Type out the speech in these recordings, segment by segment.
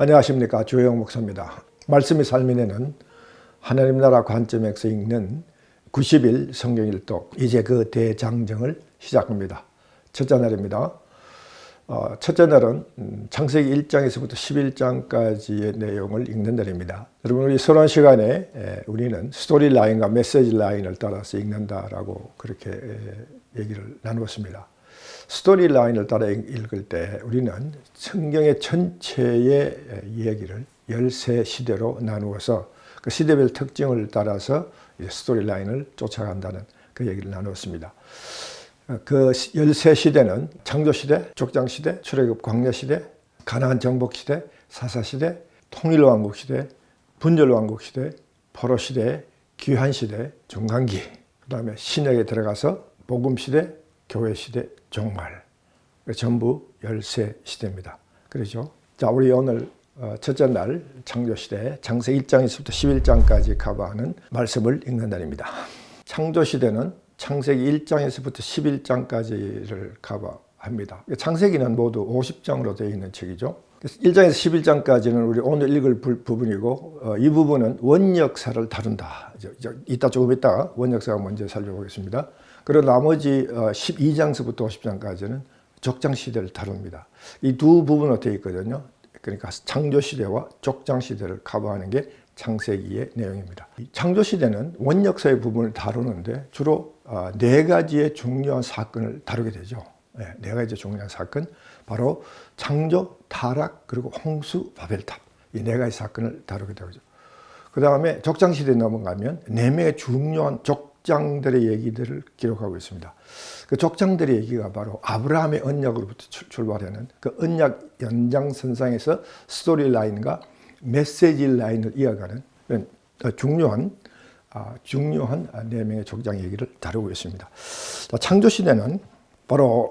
안녕하십니까, 주영 목사입니다. 말씀이 삶인에는 하나님 나라 관점에서 읽는 90일 성경일독, 이제 그 대장정을 시작합니다. 첫째 날입니다. 첫째 날은 창세기 1장에서부터 11장까지의 내용을 읽는 날입니다. 여러분, 우리 서론 시간에 우리는 스토리 라인과 메시지 라인을 따라서 읽는다라고 그렇게 얘기를 나누었습니다. 스토리 라인을 따라 읽을 때 우리는 성경의 전체의 이야기를 13시대로 나누어서 그 시대별 특징을 따라서 스토리 라인을 쫓아간다는 그 얘기를 나누었습니다. 그 13시대는 창조시대, 족장시대, 출애굽 광야시대, 가나안 정복시대, 사사시대, 통일왕국시대, 분열왕국시대, 포로시대, 귀환시대, 중간기, 그 다음에 신약에 들어가서 복음시대, 교회시대, 종말, 전부 13시대입니다. 그렇죠? 자, 우리 오늘 첫째 날 창조시대 창세기 1장에서부터 11장까지 커버하는 말씀을 읽는 날입니다. 창조시대는 창세기 1장에서부터 11장까지를 커버합니다. 창세기는 모두 50장으로 되어 있는 책이죠. 1장에서 11장까지는 우리 오늘 읽을 부분이고, 이 부분은 원역사를 다룬다. 조금 이따가 원역사가 먼저 살펴보겠습니다. 그리고 나머지 12장서부터 50장까지는 족장시대를 다룹니다. 이 두 부분으로 되어 있거든요. 그러니까 창조시대와 족장시대를 커버하는 게 창세기의 내용입니다. 창조시대는 원역사의 부분을 다루는데 주로 네 가지의 중요한 사건을 다루게 되죠. 네 가지의 중요한 사건, 바로 창조, 타락, 그리고 홍수, 바벨탑, 이 네 가지 사건을 다루게 되죠. 그 다음에 족장시대에 넘어가면 네 명의 중요한 족장들의 얘기들을 기록하고 있습니다. 그 족장들의 얘기가 바로 아브라함의 언약으로부터 출발하는 그 언약 연장선상에서 스토리 라인과 메시지 라인을 이어가는 중요한 네 명의 족장 얘기를 다루고 있습니다. 창조시대는 바로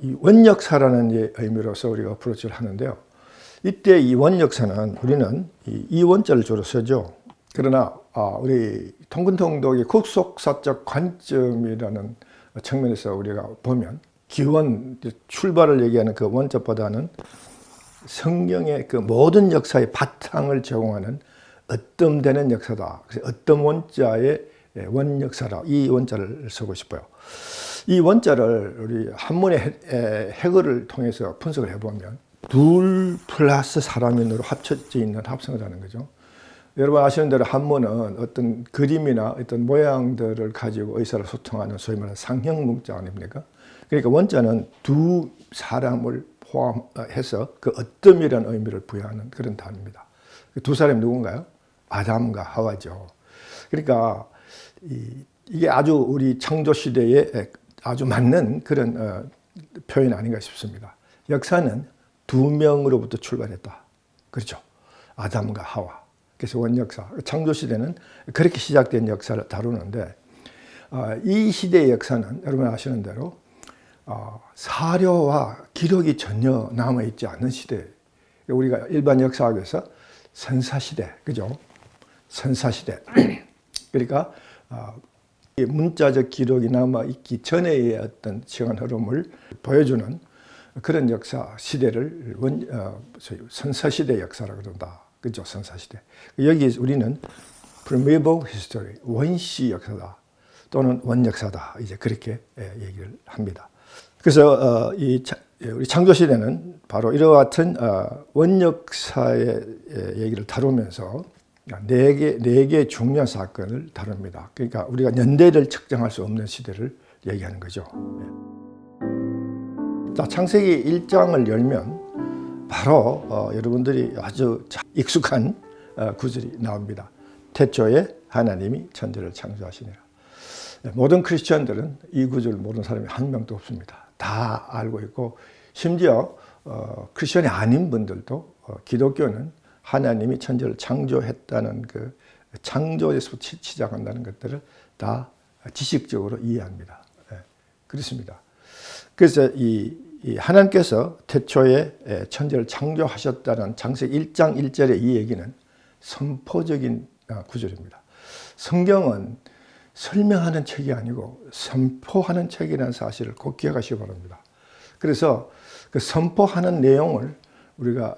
이 원역사라는 의미로서 우리가 어프로치를 하는데요. 이때 이 원역사는 우리는 이 원자를 주로 쓰죠. 그러나 우리 통근통독의 국속사적 관점이라는 측면에서 우리가 보면 기원, 출발을 얘기하는 그 원자보다는 성경의 그 모든 역사의 바탕을 제공하는 어뜸되는 역사다. 그래서 어뜸 원자의 원역사라, 이 원자를 쓰고 싶어요. 이 원자를 우리 한문의 해결을 통해서 분석을 해보면 둘 플러스 사람인으로 합쳐져 있는 합성을 하는 거죠. 여러분 아시는 대로 한문은 어떤 그림이나 어떤 모양들을 가지고 의사를 소통하는 소위 말하는 상형 문자 아닙니까? 그러니까 원자는 두 사람을 포함해서 그 어뜸이라는 의미를 부여하는 그런 단어입니다. 두 사람이 누군가요? 아담과 하와죠. 그러니까 이게 아주 우리 창조 시대에 아주 맞는 그런 표현 아닌가 싶습니다. 역사는 두 명으로부터 출발했다. 그렇죠? 아담과 하와. 그래서 원역사, 창조 시대는 그렇게 시작된 역사를 다루는데, 이 시대의 역사는 여러분 아시는 대로 사료와 기록이 전혀 남아있지 않는 시대. 우리가 일반 역사학에서 선사시대, 그죠? 선사시대. 그러니까 문자적 기록이 남아있기 전의 어떤 시간 흐름을 보여주는 그런 역사 시대를 선사시대 역사라고 그런다. 그죠? 선사시대. 여기 우리는 primeval history, 원시 역사다. 또는 원역사다. 이제 그렇게 얘기를 합니다. 그래서 우리 창조시대는 바로 이와 같은 원역사의 얘기를 다루면서 네 개의 중요한 사건을 다룹니다. 그러니까 우리가 연대를 측정할 수 없는 시대를 얘기하는 거죠. 자, 창세기 1장을 열면 바로 여러분들이 아주 익숙한 구절이 나옵니다. 태초에 하나님이 천지를 창조하시니라. 모든 크리스천들은 이 구절을 모르는 사람이 한 명도 없습니다. 다 알고 있고, 심지어 크리스천이 아닌 분들도 기독교는 하나님이 천지를 창조했다는 그 창조에서 시작한다는 것들을 다 지식적으로 이해합니다. 그렇습니다. 그래서 이 하나님께서 태초에 천지를 창조하셨다는 창세기 1장 1절의 이 얘기는 선포적인 구절입니다. 성경은 설명하는 책이 아니고 선포하는 책이라는 사실을 꼭 기억하시기 바랍니다. 그래서 그 선포하는 내용을 우리가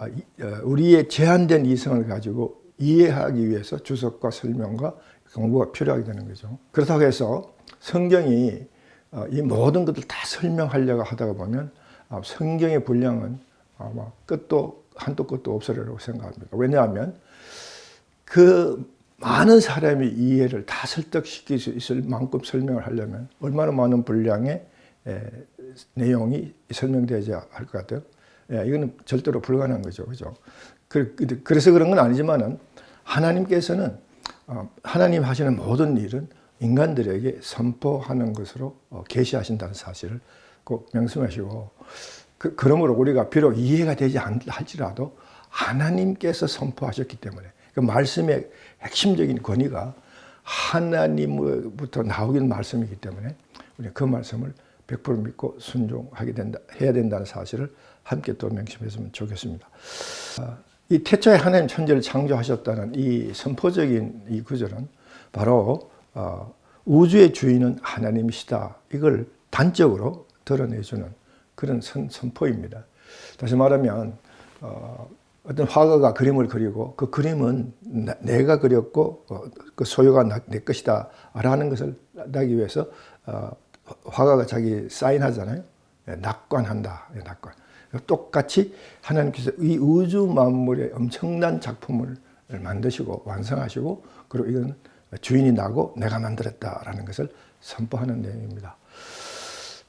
우리의 제한된 이성을 가지고 이해하기 위해서 주석과 설명과 공부가 필요하게 되는 거죠. 그렇다고 해서 성경이 이 모든 것들 다 설명하려고 하다가 보면 성경의 분량은 아마 끝도 한도 끝도 없으리라고 생각합니다. 왜냐하면 그 많은 사람이 이해를 다 설득시킬 수 있을 만큼 설명을 하려면 얼마나 많은 분량의 내용이 설명되어야 할 것 같아요. 이거는 절대로 불가능한 거죠. 그죠? 그래서 그런 건 아니지만은 하나님께서는 하나님 하시는 모든 일은 인간들에게 선포하는 것으로 계시하신다는 사실을 꼭 명심하시고 그러므로 우리가 비록 이해가 되지 않을지라도 하나님께서 선포하셨기 때문에 그 말씀의 핵심적인 권위가 하나님부터 나오는 말씀이기 때문에 우리 그 말씀을 100% 믿고 순종하게 해야 된다는 사실을 함께 또 명심했으면 좋겠습니다. 이 태초에 하나님 천지를 창조하셨다는 이 선포적인 이 구절은 바로 우주의 주인은 하나님이시다. 이걸 단적으로 드러내주는 그런 선포입니다. 다시 말하면 어떤 화가가 그림을 그리고 그 그림은 내가 그렸고 그 소유가 내 것이다 라는 것을 나기 위해서 화가가 자기 사인하잖아요. 낙관한다. 낙관. 똑같이 하나님께서 이 우주 만물의 엄청난 작품을 만드시고 완성하시고 그리고 이건 주인이 나고 내가 만들었다라는 것을 선포하는 내용입니다.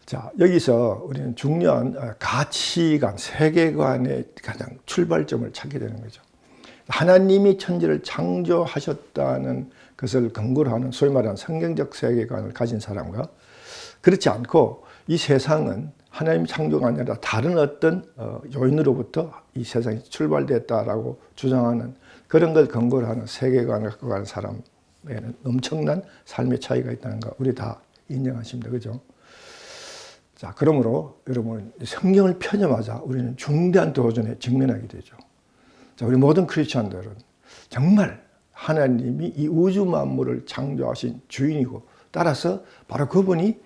자, 여기서 우리는 중요한 가치관, 세계관의 가장 출발점을 찾게 되는 거죠. 하나님이 천지를 창조하셨다는 것을 근거로 하는 소위 말하는 성경적 세계관을 가진 사람과 그렇지 않고 이 세상은 하나님 창조가 아니라 다른 어떤 요인으로부터 이 세상이 출발됐다라고 주장하는 그런 걸 근거로 하는 세계관을 갖고 가는 사람에는 엄청난 삶의 차이가 있다는 거 우리 다 인정하십니다. 그죠? 자, 그러므로 여러분 성경을 펴자마자 우리는 중대한 도전에 직면하게 되죠. 자, 우리 모든 크리스천들은 정말 하나님이 이 우주 만물을 창조하신 주인이고 따라서 바로 그분이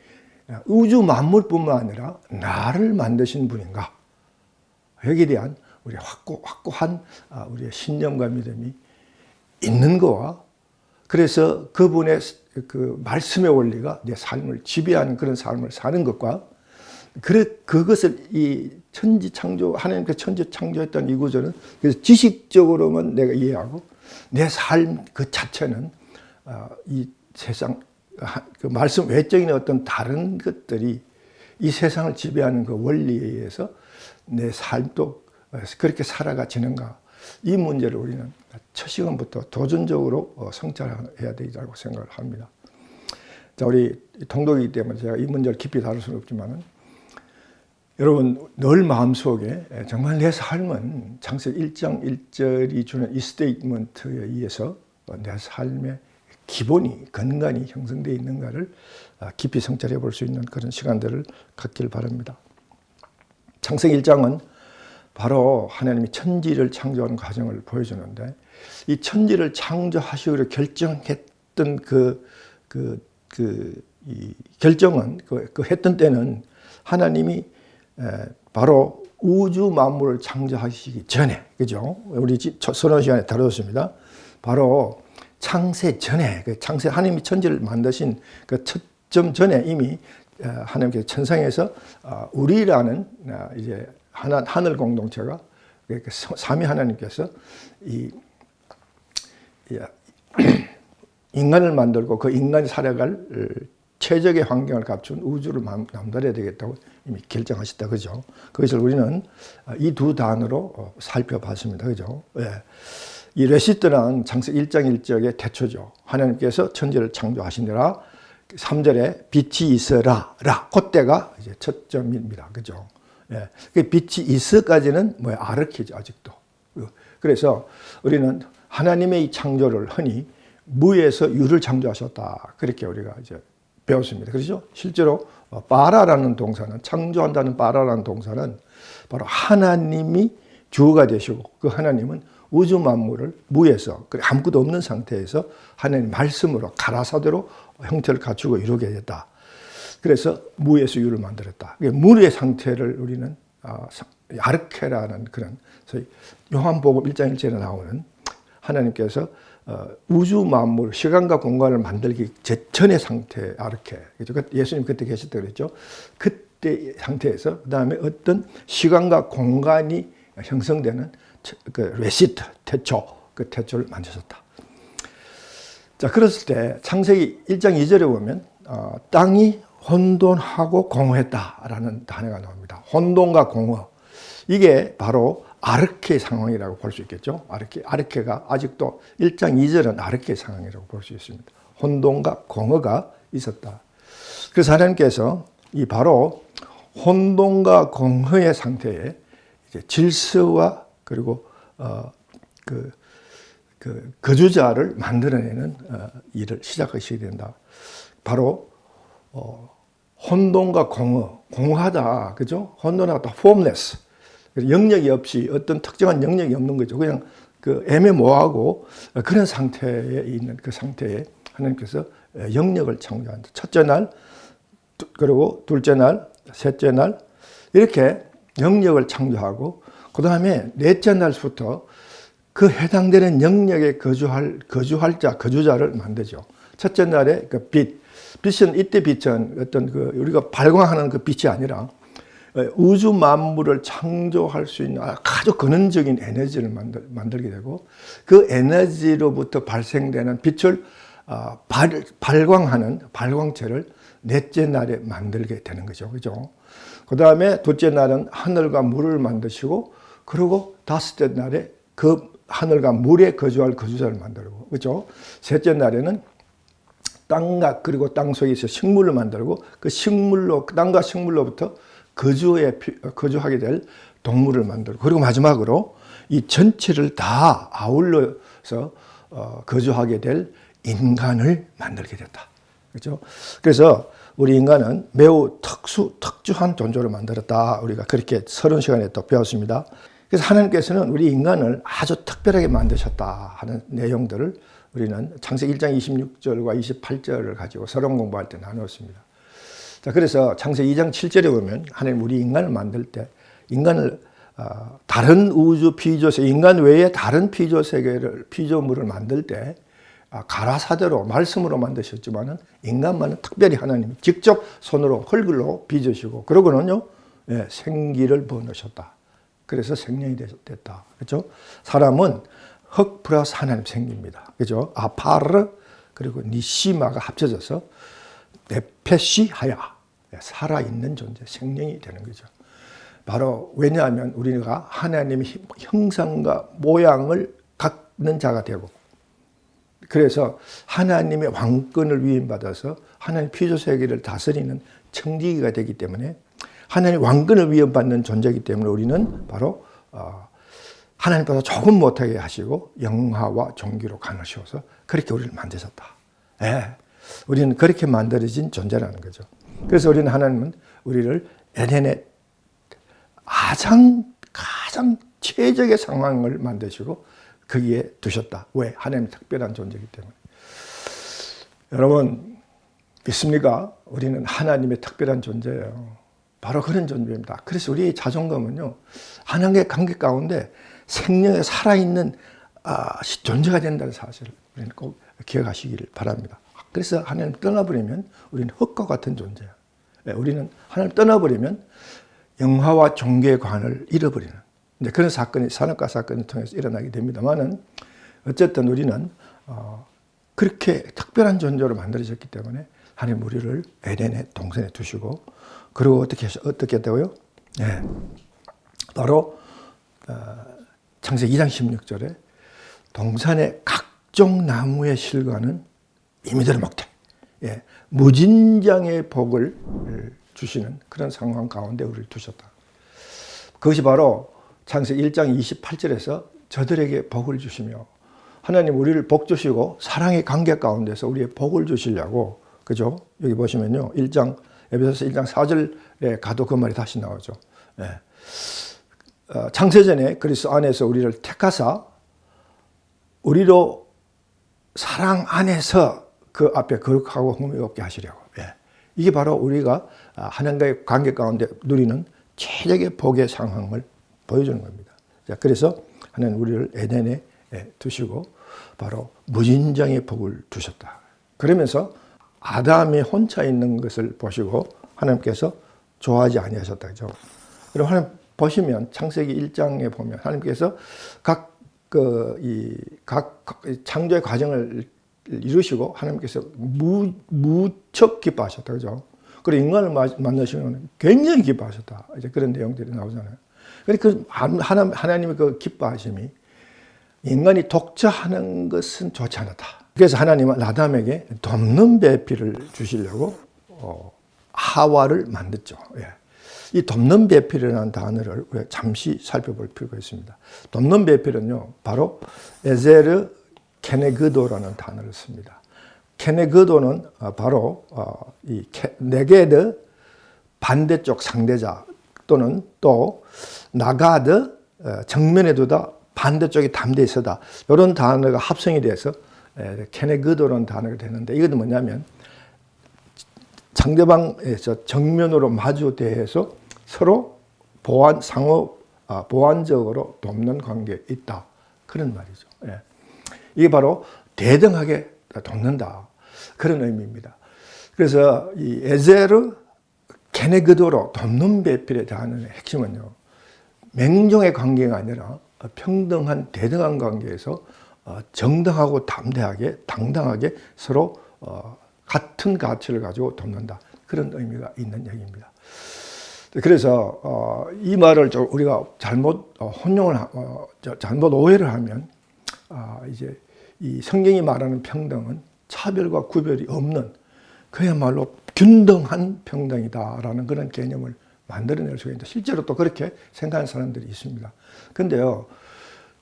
우주 만물뿐만 아니라 나를 만드신 분인가? 여기에 대한 우리 확고한 우리의 신념과 믿음이 있는 거와 그래서 그분의 그 말씀의 원리가 내 삶을 지배하는 그런 삶을 사는 것과 그것을 이 천지 창조 하나님께서 천지 창조했던 이 구조는 그래서 지식적으로만 내가 이해하고 내 삶 그 자체는 이 세상 그 말씀 외적인 어떤 다른 것들이 이 세상을 지배하는 그 원리에 의해서 내 삶도 그렇게 살아가지는가 이 문제를 우리는 첫 시간부터 도전적으로 성찰해야 되리라고 생각을 합니다. 자, 우리 통독이기 때문에 제가 이 문제를 깊이 다룰 수는 없지만은 여러분 늘 마음속에 정말 내 삶은 창세기 1장 1절이 주는 이 스테이트먼트에 의해서 내 삶의 기본이 근간이 형성되어 있는가를 깊이 성찰해 볼 수 있는 그런 시간들을 갖길 바랍니다. 창세기 1장은 바로 하나님이 천지를 창조하는 과정을 보여주는데 이 천지를 창조하시기로 결정했던 이 결정은 그 했던 때는 하나님이 바로 우주 만물을 창조하시기 전에, 그죠? 우리 서론 시간에 다뤘습니다. 바로 창세 전에, 창세 하나님이 천지를 만드신 그 첫점 전에 이미 하나님께서 천상에서 우리라는 이제 하늘 공동체가 삼위 하나님께서 이 인간을 만들고 그 인간이 살아갈 최적의 환경을 갖춘 우주를 만들어야 되겠다고 이미 결정하셨다. 그죠? 그것을 우리는 이 두 단어로 살펴봤습니다. 그죠? 예. 이 레시트는 창세기 1장 1절의 태초죠. 하나님께서 천지를 창조하시니라 3절에 빛이 있어라. 그때가 이제 첫 점입니다. 그죠? 예. 빛이 있어까지는 아르키죠. 아직도. 그래서 우리는 하나님의 이 창조를 흔히 무에서 유를 창조하셨다. 그렇게 우리가 이제 배웠습니다. 그렇죠? 실제로 바라라는 동사는 창조한다는 바라라는 동사는 바로 하나님이 주어가 되시고 그 하나님은 우주 만물을 무에서 아무것도 없는 상태에서 하나님 말씀으로 가라사대로 형태를 갖추고 이루게 됐다. 그래서 무에서 유를 만들었다. 물의 상태를 우리는 아르케라는 그런 소위 요한복음 1장 1절에 나오는 하나님께서 우주 만물, 시간과 공간을 만들기 전의 상태 아르케. 예수님 그때 계셨다고 그랬죠. 그때 상태에서 그다음에 어떤 시간과 공간이 형성되는 그 레시트, 태초, 그 태초를 만드셨다. 자, 그랬을 때 창세기 1장 2절에 보면 땅이 혼돈하고 공허했다라는 단어가 나옵니다. 혼돈과 공허. 이게 바로 아르케 상황이라고 볼 수 있겠죠. 아르케가 아직도 1장 2절은 아르케 상황이라고 볼 수 있습니다. 혼돈과 공허가 있었다. 그래서 하나님께서 이 바로 혼돈과 공허의 상태에 이제 질서와 그리고 거주자를 만들어내는 일을 시작하시게 된다. 바로 혼돈과 공허하다, 그죠? 혼돈하다, formless. 영역이 없이 어떤 특정한 영역이 없는 거죠. 그냥 그 애매모호하고 그런 상태에 있는 그 상태에 하나님께서 영역을 창조한다. 첫째 날, 그리고 둘째 날, 셋째 날 이렇게 영역을 창조하고 그 다음에 넷째 날부터 그 해당되는 영역에 거주자를 만들죠. 첫째 날에 그 빛은 이때 빛은 어떤 그 우리가 발광하는 그 빛이 아니라 우주 만물을 창조할 수 있는 아주 근원적인 에너지를 만들게 되고 그 에너지로부터 발생되는 빛을 발광하는 발광체를 넷째 날에 만들게 되는 거죠. 그죠? 그 다음에 둘째 날은 하늘과 물을 만드시고 그리고 다섯째 날에 그 하늘과 물에 거주할 거주자를 만들고 그죠? 셋째 날에는 땅과 그리고 땅 속에 있어 식물을 만들고 그 식물로 땅과 식물로부터 거주하게 될 동물을 만들고 그리고 마지막으로 이 전체를 다 아울러서 거주하게 될 인간을 만들게 됐다. 그렇죠? 그래서 우리 인간은 매우 특주한 존재로 만들었다. 우리가 그렇게 서론 시간에 또 배웠습니다. 그래서 하나님께서는 우리 인간을 아주 특별하게 만드셨다 하는 내용들을 우리는 창세기 1장 26절과 28절을 가지고 서론 공부할 때 나누었습니다. 자, 그래서 창세기 2장 7절에 보면 하나님 우리 인간을 만들 때 인간을 다른 우주 피조세계, 인간 외에 다른 피조물을 만들 때 가라사대로 말씀으로 만드셨지만은 인간만은 특별히 하나님이 직접 손으로 흙으로 빚으시고 그러고는요 생기를 부어넣으셨다. 그래서 생명이 됐다. 그렇죠? 사람은 흙 플러스 하나님 생깁니다. 그죠? 아파르 그리고 니시마가 합쳐져서 네페시 하야 살아있는 존재, 생명이 되는 거죠. 바로 왜냐하면 우리가 하나님의 형상과 모양을 갖는 자가 되고 그래서 하나님의 왕권을 위임받아서 하나님 피조세계를 다스리는 청지기가 되기 때문에 하나님 왕권을 위임받는 존재이기 때문에 우리는 바로 하나님보다 조금 못하게 하시고 영화와 종기로 가누셔서 그렇게 우리를 만드셨다. 예, 우리는 그렇게 만들어진 존재라는 거죠. 그래서 우리는 하나님은 우리를 에덴의 가장 최적의 상황을 만드시고 거기에 두셨다. 왜? 하나님의 특별한 존재이기 때문에. 여러분 믿습니까? 우리는 하나님의 특별한 존재예요. 바로 그런 존재입니다. 그래서 우리의 자존감은요 하나님의 관계 가운데 생명에 살아있는 존재가 된다는 사실을 우리는 꼭 기억하시기를 바랍니다. 그래서 하나님 떠나버리면 우리는 흙과 같은 존재예요. 우리는 하나님 떠나버리면 영화와 종교의 관을 잃어버리는 이제 그런 사건이 산업화 사건을 통해서 일어나게 됩니다만은 어쨌든 우리는 그렇게 특별한 존재로 만들어졌기 때문에 하나님 우리를 에덴의 동산에 두시고 그리고 어떻게 했다고요? 네. 바로 창세기 2장 16절에 동산의 각종 나무의 실과는 이미대로 먹되 무진장의 복을 주시는 그런 상황 가운데 우리를 두셨다. 그것이 바로 창세기 1장 28절에서 저들에게 복을 주시며 하나님 우리를 복 주시고 사랑의 관계 가운데서 우리의 복을 주시려고 그죠? 여기 보시면요. 에베소서 1장 4절에 가도 그 말이 다시 나오죠. 창세전에 그리스도 안에서 우리를 택하사 우리로 사랑 안에서 그 앞에 거룩하고 흠이 없게 하시려고. 이게 바로 우리가 하나님과의 관계 가운데 누리는 최적의 복의 상황을 보여주는 겁니다. 자, 그래서 하나님 우리를 에덴에 두시고 바로 무진장의 복을 주셨다. 그러면서 아담이 혼자 있는 것을 보시고 하나님께서 좋아하지 아니하셨다. 그죠? 그럼 하나님 보시면 창세기 1장에 보면 하나님께서 각 창조의 과정을 이루시고 하나님께서 무척 기뻐하셨다. 그죠? 그리고 인간을 만나시면 굉장히 기뻐하셨다. 이제 그런 내용들이 나오잖아요. 그러니까 하나님의 그 기뻐하심이 인간이 독자하는 것은 좋지 않았다. 그래서 하나님은 아담에게 돕는 배필을 주시려고 하와를 만들죠. 예. 이 돕는 배필이라는 단어를 우리가 잠시 살펴볼 필요가 있습니다. 돕는 배필은요, 바로 에제르 케네그도라는 단어를 씁니다. 케네그도는 바로 이 네게드 반대쪽 상대자 또는 또 나가드 정면에 두다 반대쪽에 담대히 서다 이런 단어가 합성이 돼서 케네그도라는 단어가 되는데 이것은 뭐냐면 상대방에서 정면으로 마주대해서 서로 상호 보완적으로 돕는 관계에 있다. 그런 말이죠. 예. 이게 바로 대등하게 돕는다. 그런 의미입니다. 그래서 이 에제르 케네그도로 돕는 배필에 대한 핵심은요, 맹종의 관계가 아니라 평등한 대등한 관계에서 정당하고 담대하게 당당하게 서로 같은 가치를 가지고 돕는다. 그런 의미가 있는 얘기입니다. 그래서 이 말을 우리가 잘못 잘못 오해를 하면 이제 이 성경이 말하는 평등은 차별과 구별이 없는 그야말로 균등한 평등이다라는 그런 개념을 만들어낼 수가 있는데 실제로 또 그렇게 생각하는 사람들이 있습니다. 그런데요,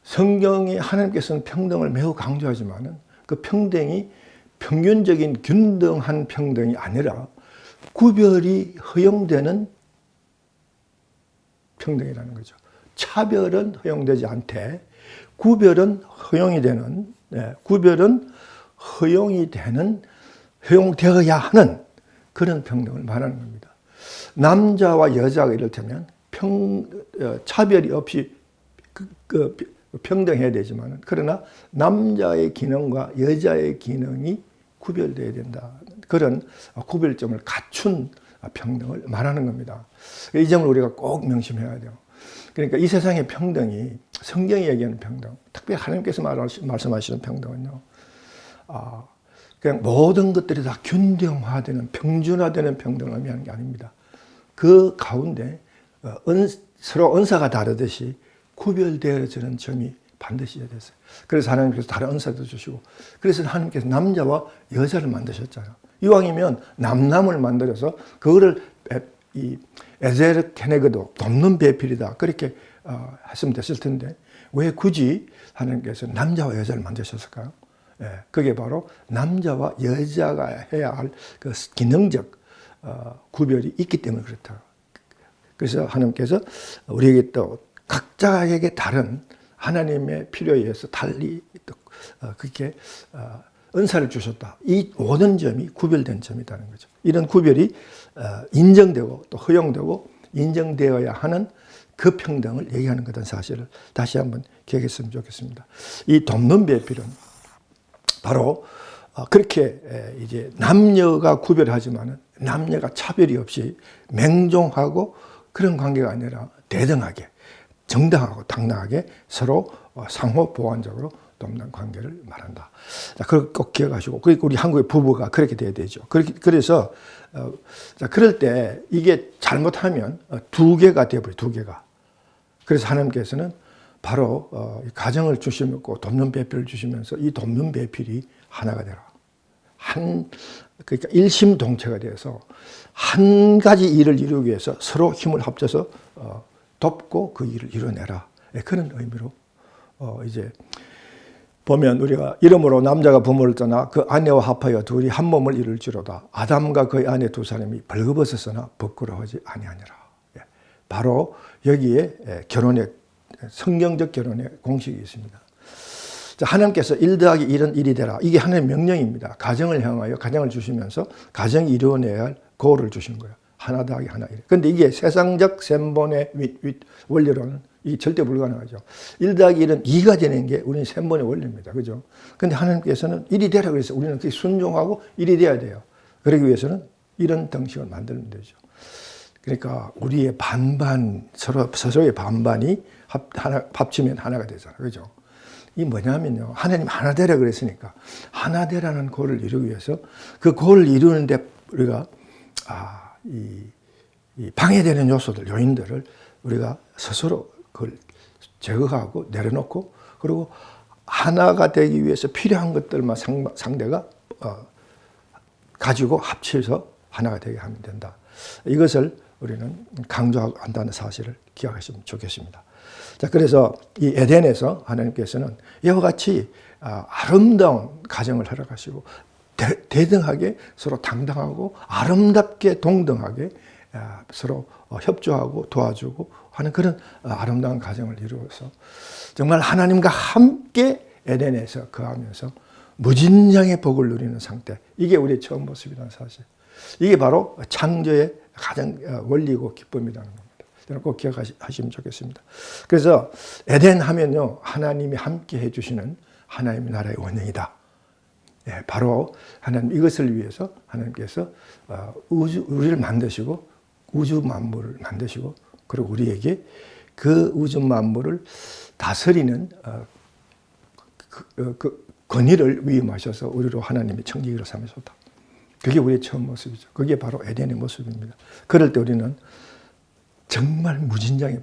성경이 하나님께서는 평등을 매우 강조하지만은 그 평등이 평균적인 균등한 평등이 아니라 구별이 허용되는 평등이라는 거죠. 차별은 허용되지 않되 구별은 허용이 되는, 구별은 허용되어야 하는 그런 평등을 말하는 겁니다. 남자와 여자가 이를테면 차별이 없이 평등해야 되지만 그러나 남자의 기능과 여자의 기능이 구별되어야 된다. 그런 구별점을 갖춘 평등을 말하는 겁니다. 이 점을 우리가 꼭 명심해야 돼요. 그러니까 이 세상의 평등이 성경이 얘기하는 평등, 특별히 하나님께서 말씀하시는 평등은요, 그냥 모든 것들이 다 균등화되는 평준화되는 평등을 의미하는 게 아닙니다. 그 가운데 서로 은사가 다르듯이 구별되어지는 점이 반드시 있어야 됐어요. 그래서 하나님께서 다른 은사도 주시고, 그래서 하나님께서 남자와 여자를 만드셨잖아요. 이왕이면 남남을 만들어서 그거를 이 에제르 케네그도 돕는 배필이다 그렇게 했으면 됐을 텐데 왜 굳이 하나님께서 남자와 여자를 만드셨을까요? 예, 그게 바로 남자와 여자가 해야 할 그 기능적 구별이 있기 때문에 그렇다. 그래서 하나님께서 우리에게 또 각자에게 다른 하나님의 필요에 의해서 달리 또 그렇게 은사를 주셨다. 이 모든 점이 구별된 점이라는 거죠. 이런 구별이 인정되고 또 허용되고 인정되어야 하는 그 평등을 얘기하는 것은 사실을 다시 한번 기억했으면 좋겠습니다. 이 돕는 배필은 바로 그렇게 이제 남녀가 구별하지만은 남녀가 차별이 없이 맹종하고 그런 관계가 아니라 대등하게 정당하고 당당하게 서로 상호 보완적으로 돕는 관계를 말한다. 그걸 꼭 기억하시고, 그리고 우리 한국의 부부가 그렇게 돼야 되죠. 그래서 그럴 때 이게 잘못하면 두 개가 되어버려요. 두 개가. 그래서 하나님께서는 바로 가정을 주시고 돕는 배필을 주시면서 이 돕는 배필이 하나가 되라. 그러니까 일심동체가 되어서 한 가지 일을 이루기 위해서 서로 힘을 합쳐서 돕고 그 일을 이뤄내라. 그런 의미로 이제 보면 우리가 이러므로 남자가 부모를 떠나 그 아내와 합하여 둘이 한 몸을 이룰지로다. 아담과 그의 아내 두 사람이 벌거벗었으나 부끄러워하지 아니하니라. 바로 여기에 결혼의 성경적 결혼의 공식이 있습니다. 하나님께서 1 더하기 1은 1이 되라. 이게 하나님의 명령입니다. 가정을 향하여 가정을 주시면서 가정이 이루어내야 할 고를 주신 거예요. 하나 더하기 하나. 그런데 이게 세상적 셈본의 원리로는 이게 절대 불가능하죠. 1 더하기 1은 2가 되는 게 우리는 셈본의 원리입니다. 그죠? 근데 하나님께서는 1이 되라 그래서 우리는 그게 순종하고 1이 돼야 돼요. 그러기 위해서는 이런 등식을 만들면 되죠. 그러니까 우리의 반반, 서로의 반반이 합치면 하나가 되잖아요. 그죠? 이 뭐냐면요. 하나님 하나 되라 그랬으니까 하나 되라는 고를 이루기 위해서 그 고를 이루는데 우리가 이 방해되는 요인들을 우리가 스스로 그걸 제거하고 내려놓고 그리고 하나가 되기 위해서 필요한 것들만 상대가 가지고 합쳐서 하나가 되게 하면 된다. 이것을 우리는 강조한다는 사실을 기억하시면 좋겠습니다. 자, 그래서 이 에덴에서 하나님께서는 이와 같이 아름다운 가정을 허락하시고 대등하게 서로 당당하고 아름답게 동등하게 서로 협조하고 도와주고 하는 그런 아름다운 가정을 이루어서 정말 하나님과 함께 에덴에서 거하면서 무진장의 복을 누리는 상태. 이게 우리의 처음 모습이라는 사실. 이게 바로 창조의 가장 원리고 기쁨이라는 겁니다. 여러분 꼭 기억하시면 좋겠습니다. 그래서 에덴 하면요, 하나님이 함께 해주시는 하나님의 나라의 원형이다. 예, 바로 하나님 이것을 위해서 하나님께서 우리를 만드시고 우주 만물을 만드시고 그리고 우리에게 그 우주 만물을 다스리는 그 권위를 위임하셔서 우리로 하나님의 청지기로 삼으셨다. 그게 우리의 처음 모습이죠. 그게 바로 에덴의 모습입니다. 그럴 때 우리는 정말 무진장의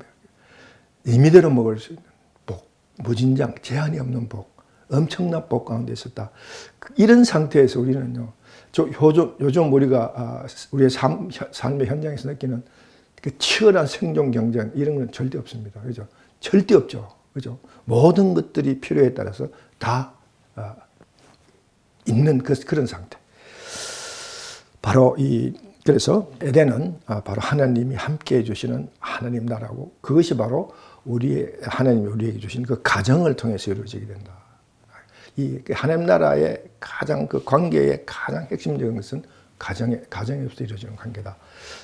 임의대로 먹을 수 있는 복, 무진장, 제한이 없는 복, 엄청난 복 가운데 있었다. 이런 상태에서 우리는요, 요즘 우리가 우리의 삶의 현장에서 느끼는 그 치열한 생존 경쟁 이런 건 절대 없습니다. 그죠? 절대 없죠. 그죠? 모든 것들이 필요에 따라서 다 있는 그런 상태. 바로 그래서 에덴은 바로 하나님이 함께 해주시는 하나님 나라고 그것이 바로 하나님이 우리에게 주신 그 가정을 통해서 이루어지게 된다. 이 하나님 나라의 가장 그 관계의 가장 핵심적인 것은 가정에서 이루어지는 관계다.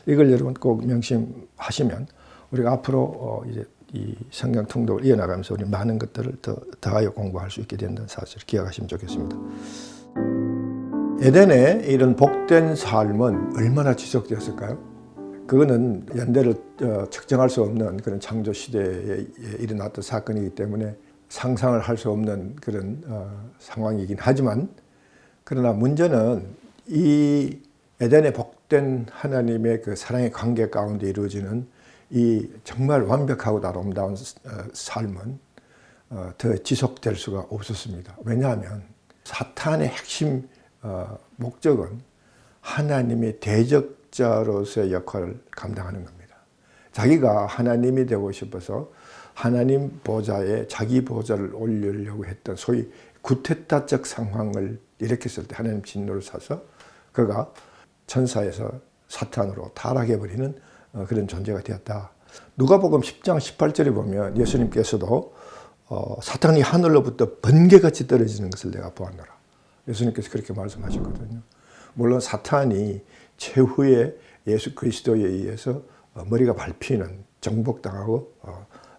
이걸 여러분 꼭 명심하시면 우리가 앞으로 이제 이 성경 통독을 이어나가면서 우리 많은 것들을 더하여 공부할 수 있게 된다는 사실을 기억하시면 좋겠습니다. 에덴의 이런 복된 삶은 얼마나 지속되었을까요? 그거는 연대를 측정할 수 없는 그런 창조 시대에 일어났던 사건이기 때문에 상상을 할 수 없는 그런 상황이긴 하지만 그러나 문제는 이 에덴의 복된 하나님의 그 사랑의 관계 가운데 이루어지는 이 정말 완벽하고 아름다운 삶은 더 지속될 수가 없었습니다. 왜냐하면 사탄의 핵심 목적은 하나님의 대적자로서의 역할을 감당하는 겁니다. 자기가 하나님이 되고 싶어서 하나님 보좌에 자기 보좌를 올리려고 했던 소위 구테타적 상황을 일으켰을 때 하나님 진노를 사서 그가 천사에서 사탄으로 타락해버리는 그런 존재가 되었다. 누가복음 10장 18절에 보면 예수님께서도 사탄이 하늘로부터 번개같이 떨어지는 것을 내가 보았노라. 예수님께서 그렇게 말씀하셨거든요. 물론 사탄이 최후의 예수 그리스도에 의해서 머리가 밟히는 정복당하고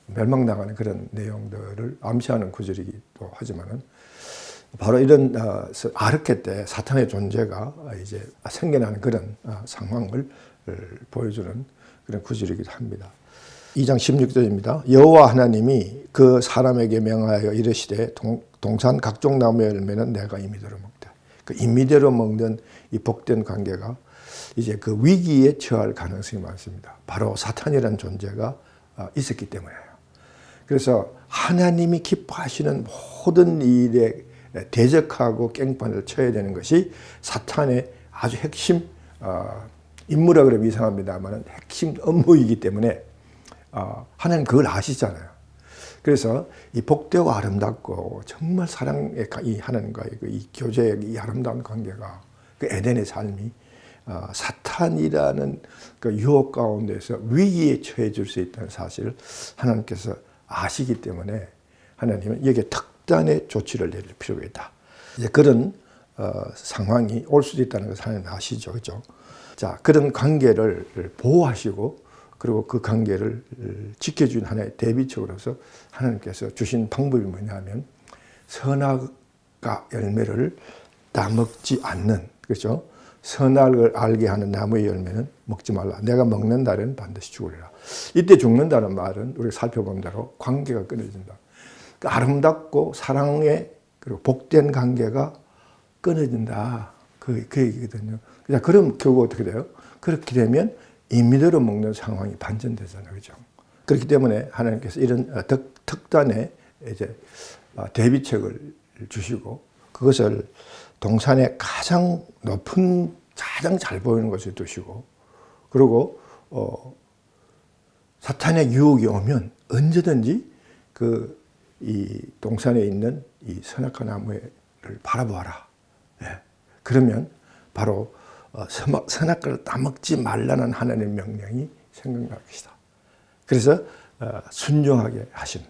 멸망당하는 그런 내용들을 암시하는 구절이기도 하지만은 바로 이런 아르케 때 사탄의 존재가 이제 생겨나는 그런 상황을 보여주는 그런 구절이기도 합니다. 2장 16절입니다. 여호와 하나님이 그 사람에게 명하여 이르시되 동산 각종 나무의 열매는 내가 임의대로 먹되 그 임의대로 먹는 이 복된 관계가 이제 그 위기에 처할 가능성이 많습니다. 바로 사탄이라는 존재가 있었기 때문이에요. 그래서 하나님이 기뻐하시는 모든 일에 대적하고 깽판을 쳐야 되는 것이 사탄의 아주 핵심 임무라 그러면 이상합니다만 핵심 업무이기 때문에 하나님 그걸 아시잖아요. 그래서 이 복되고 아름답고 정말 사랑의 이 하나님과의 이 교제의 이 아름다운 관계가 그 에덴의 삶이 사탄이라는 그 유혹 가운데서 위기에 처해 줄 수 있다는 사실을 하나님께서 아시기 때문에 하나님은 여기에 특단의 조치를 내릴 필요가 있다. 이제 그런 상황이 올 수도 있다는 것을 하나님 아시죠, 그렇죠? 자, 그런 관계를 보호하시고 그리고 그 관계를 지켜준 하나의 대비책으로서 하나님께서 주신 방법이 뭐냐면 선악과 열매를 따먹지 않는, 그렇죠? 선악을 알게 하는 나무의 열매는 먹지 말라. 내가 먹는 날에는 반드시 죽으리라. 이때 죽는다는 말은 우리가 살펴본 대로 관계가 끊어진다. 아름답고 사랑의 그리고 복된 관계가 끊어진다. 그 얘기거든요. 그럼 결국 어떻게 돼요? 그렇게 되면 임의대로 먹는 상황이 반전되잖아요. 그죠? 그렇기 때문에 하나님께서 이런 특단의 이제 대비책을 주시고 그것을 동산의 가장 높은, 가장 잘 보이는 곳에 두시고, 그리고 사탄의 유혹이 오면 언제든지 이 동산에 있는 이 선악과 나무를 바라보아라. 예. 그러면 바로 선악과를 따먹지 말라는 하나님의 명령이 생각날 것이다. 그래서 순종하게 하신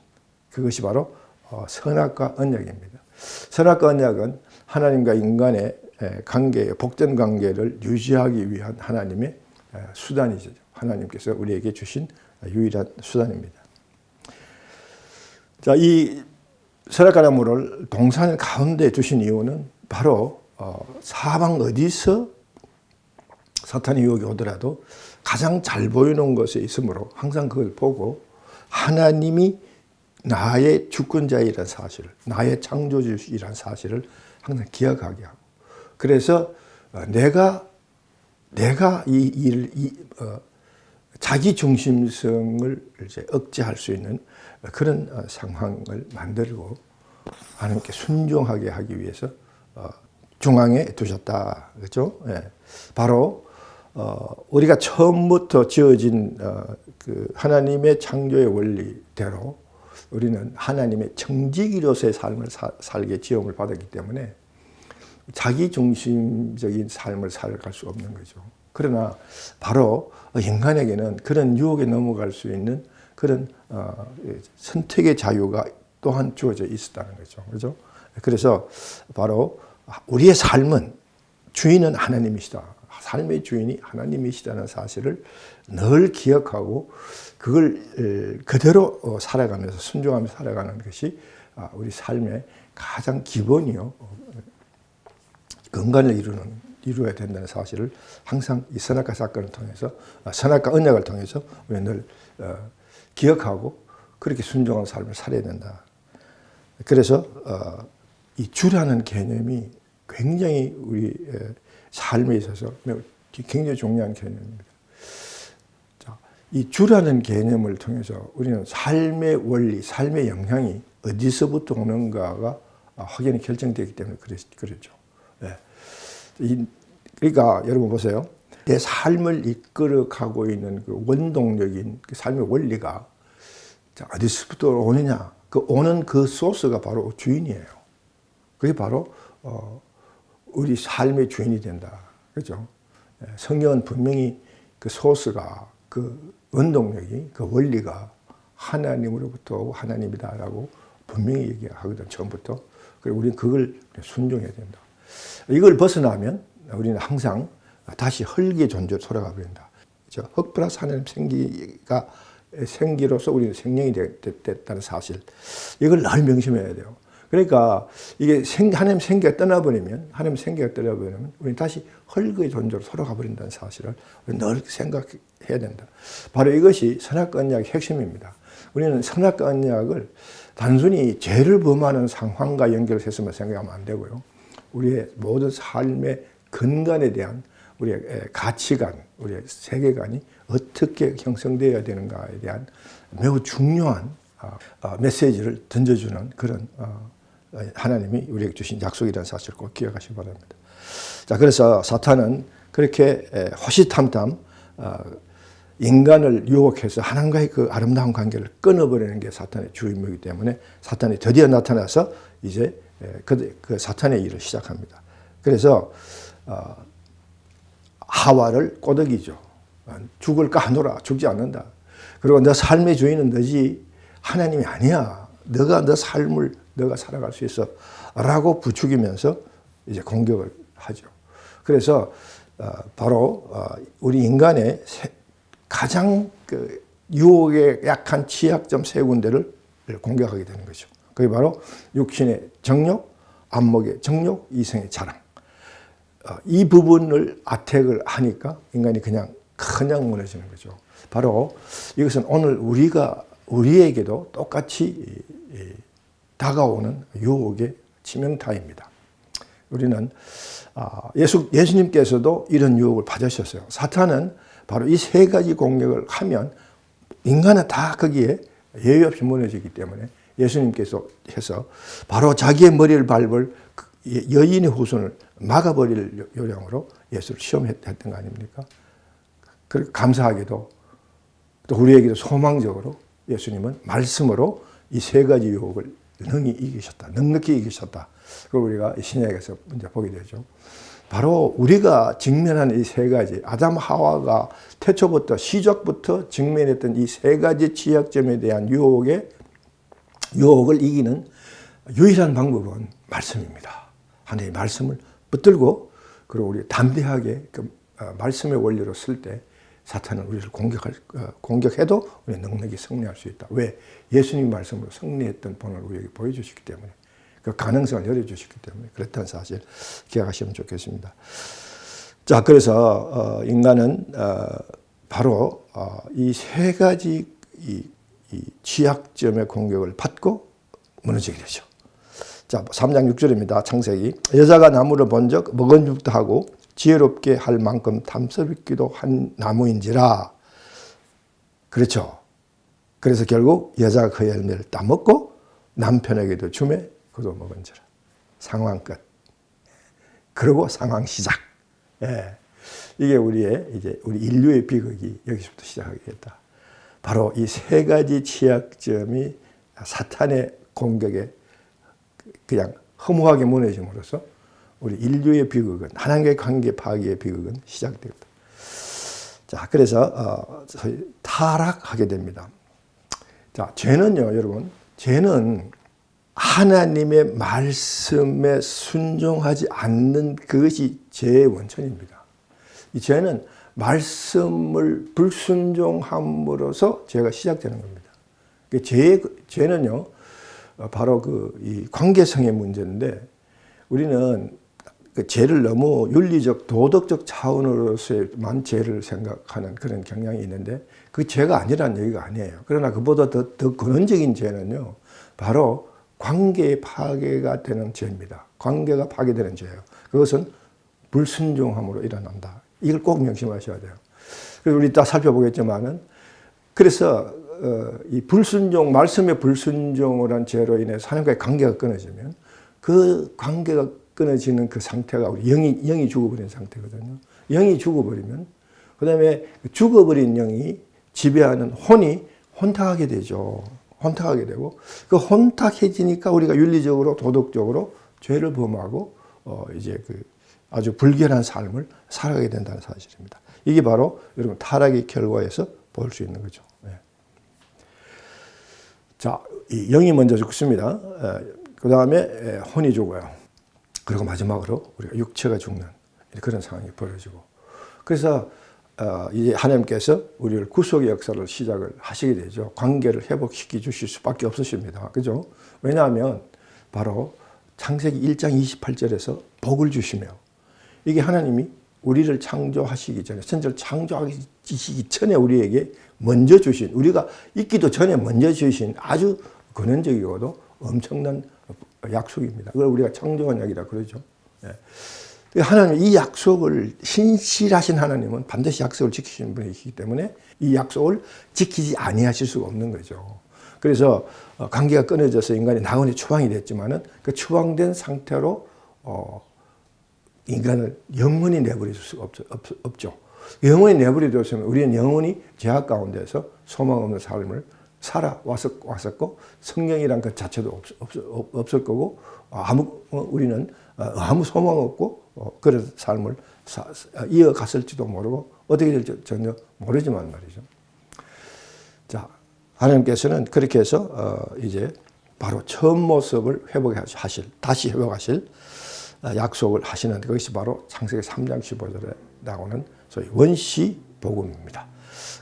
그것이 바로 선악과 언약입니다. 선악과 언약은 하나님과 인간의 관계, 복된 관계를 유지하기 위한 하나님의 수단이죠. 하나님께서 우리에게 주신 유일한 수단입니다. 자, 이 선악과 나무를 동산 가운데 두신 이유는 바로 사방 어디서 사탄의 유혹이 오더라도 가장 잘 보이는 것에 있으므로 항상 그걸 보고 하나님이 나의 주권자이라는 사실을, 나의 창조주이라는 사실을 항상 기억하게 하고, 그래서 내가 자기 중심성을 이제 억제할 수 있는 그런 상황을 만들고 하나님께 순종하게 하기 위해서 중앙에 두셨다. 그렇죠? 예. 바로 우리가 처음부터 지어진 그 하나님의 창조의 원리대로 우리는 하나님의 청지기로서의 삶을 살게 지음을 받았기 때문에 자기 중심적인 삶을 살아갈 수 없는 거죠. 그러나 바로 인간에게는 그런 유혹에 넘어갈 수 있는 그런 선택의 자유가 또한 주어져 있었다는 거죠. 그렇죠? 그래서 바로 우리의 삶은 주인은 하나님이시다. 삶의 주인이 하나님이시다는 사실을 늘 기억하고 그걸 그대로 살아가면서 순종하면서 살아가는 것이 우리 삶의 가장 기본이요. 근간을 이루어야 된다는 사실을 항상 이 선악과 사건을 통해서, 선악과 언약을 통해서 우리는 늘 기억하고 그렇게 순종한 삶을 살아야 된다. 그래서 이 주라는 개념이 굉장히 우리 삶에 있어서 굉장히 중요한 개념입니다. 자, 이 주라는 개념을 통해서 우리는 삶의 원리, 삶의 영향이 어디서부터 오는가가 확연히 결정되기 때문에 그렇죠. 네. 그러니까 여러분 보세요. 내 삶을 이끌어가고 있는 그 원동력인 그 삶의 원리가 어디서부터 오느냐? 그 오는 그 소스가 바로 주인이에요. 그게 바로 우리 삶의 주인이 된다. 그렇죠? 성경은 분명히 그 소스가, 그 원동력이, 그 원리가 하나님으로부터 하나님이다라고 분명히 얘기하거든, 처음부터. 그리고 우리는 그걸 순종해야 된다. 이걸 벗어나면 우리는 항상 다시 흙의 존재로 돌아가 버린다. 그렇죠? 흙 플러스 하나님 생기로서 우리는 생명이 됐다는 사실. 이걸 늘 명심해야 돼요. 그러니까 이게 하나님 생기가 떠나버리면 우리는 다시 흙의 존재로 돌아가 버린다는 사실을 늘 생각해야 된다. 바로 이것이 선악과 언약의 핵심입니다. 우리는 선악과 언약을 단순히 죄를 범하는 상황과 연결해서만 생각하면 안 되고요. 우리의 모든 삶의 근간에 대한 우리의 가치관, 우리의 세계관이 어떻게 형성되어야 되는가에 대한 매우 중요한 메시지를 던져주는 그런 하나님이 우리에게 주신 약속이라는 사실을 꼭 기억하시기 바랍니다. 자, 그래서 사탄은 그렇게 호시탐탐 인간을 유혹해서 하나님과의 그 아름다운 관계를 끊어버리는 게 사탄의 주임무이기 때문에 사탄이 드디어 나타나서 이제 그 사탄의 일을 시작합니다. 그래서 하와를 꼬드기죠. 죽을까 하노라. 죽지 않는다. 그리고 너 삶의 주인은 너지 하나님이 아니야. 너가 너 삶을 너가 살아갈 수 있어. 라고 부추기면서 이제 공격을 하죠. 그래서 바로 우리 인간의 가장 그 유혹에 약한 취약점 세 군데를 공격하게 되는 거죠. 그게 바로 육신의 정욕, 안목의 정욕, 이성의 자랑. 이 부분을 아택을 하니까 인간이 그냥 무너지는 거죠. 바로 이것은 오늘 우리에게도 똑같이 다가오는 유혹의 치명타입니다. 우리는 예수님께서도 이런 유혹을 받으셨어요. 사탄은 바로 이 세 가지 공격을 하면 인간은 다 거기에 예외 없이 무너지기 때문에 예수님께서 해서 바로 자기의 머리를 밟을 여인의 후손을 막아버릴 요령으로 예수를 시험했던 거 아닙니까? 그리고 감사하게도 또 우리에게도 소망적으로 예수님은 말씀으로 이 세 가지 유혹을 넉넉히 이기셨다. 그걸 우리가 신약에서 이제 보게 되죠. 바로 우리가 직면하는 이 세 가지, 아담 하와가 태초부터 시작부터 직면했던 이 세 가지 취약점에 대한 유혹을 이기는 유일한 방법은 말씀입니다. 하나님의 말씀을 붙들고 그리고 우리 담대하게 그 말씀의 원리로 쓸 때 사탄은 우리를 공격해도 우리는 넉넉히 승리할 수 있다. 왜? 예수님 말씀으로 승리했던 본을 우리에게 보여주시기 때문에, 그 가능성을 열어주시기 때문에 그렇다는 사실 기억하시면 좋겠습니다. 자, 그래서 인간은 바로 이 세 가지 이 취약점의 공격을 받고 무너지게 되죠. 자, 3장 6절입니다. 창세기. 여자가 나무를 본 적 먹은죽도 하고 지혜롭게 할 만큼 탐스럽기도 한 나무인지라. 그렇죠. 그래서 결국 여자가 그 열매를 따먹고 남편에게도 주매 그도 먹은지라. 상황 끝. 그리고 상황 시작. 예. 이게 우리 인류의 비극이 여기서부터 시작하겠다. 바로 이 세 가지 취약점이 사탄의 공격에 그냥 허무하게 무너짐으로써 우리 인류의 비극은, 하나님과의 관계 파괴의 비극은 시작되었다. 자, 그래서 타락하게 됩니다. 자, 죄는요, 여러분, 죄는 하나님의 말씀에 순종하지 않는 그것이 죄의 원천입니다. 이 죄는 말씀을 불순종함으로써 죄가 시작되는 겁니다. 죄는요, 바로 이 관계성의 문제인데, 우리는 그 죄를 너무 윤리적, 도덕적 차원으로서만 죄를 생각하는 그런 경향이 있는데, 그 죄가 아니라는 얘기가 아니에요. 그러나 그보다 더 근원적인 죄는요, 바로 관계의 파괴가 되는 죄입니다. 관계가 파괴되는 죄예요. 그것은 불순종함으로 일어난다. 이걸 꼭 명심하셔야 돼요. 그래서 우리 딱 살펴보겠지만은, 그래서 이 불순종, 말씀의 불순종을 한 죄로 인해서 하나님과의 관계가 끊어지면 그 관계가 끊어지는 그 상태가 우리 영이 죽어버린 상태거든요. 영이 죽어버리면 그 다음에 죽어버린 영이 지배하는 혼이 혼탁하게 되죠. 혼탁하게 되고 그 혼탁해지니까 우리가 윤리적으로 도덕적으로 죄를 범하고 이제 그 아주 불결한 삶을 살아가게 된다는 사실입니다. 이게 바로 여러분 타락의 결과에서 볼 수 있는 거죠. 네. 자, 이 영이 먼저 죽습니다. 그 다음에 혼이 죽어요. 그리고 마지막으로 우리가 육체가 죽는 그런 상황이 벌어지고, 그래서 이제 하나님께서 우리를 구속의 역사를 시작을 하시게 되죠. 관계를 회복시켜 주실 수밖에 없으십니다. 그죠? 왜냐하면 바로 창세기 1장 28절에서 복을 주시며, 이게 하나님이 우리를 창조하시기 전에, 선지를 창조하시기 전에 우리에게 먼저 주신, 우리가 있기도 전에 먼저 주신 아주 근원적이고도 엄청난 약속입니다. 그걸 우리가 창조한 약이라 그러죠. 하나님, 이 약속을, 신실하신 하나님은 반드시 약속을 지키시는 분이시기 때문에 이 약속을 지키지 아니하실 수가 없는 거죠. 그래서 관계가 끊어져서 인간이 낙원의 추방이 됐지만은 그 추방된 상태로 인간을 영원히 내버려 줄 수가 없죠. 영원히 내버려 뒀으면 우리는 영원히 죄악 가운데서 소망 없는 삶을 살아왔었고, 성령이란 것 자체도 없을 거고, 우리는 아무 소망 없고 그런 삶을 이어갔을지도 모르고 어떻게 될지 전혀 모르지만 말이죠. 자, 하나님께서는 그렇게 해서 이제 바로 처음 모습을 다시 회복하실 약속을 하시는 그것이 바로 창세기 3장 15절에 나오는 소위 원시 복음입니다.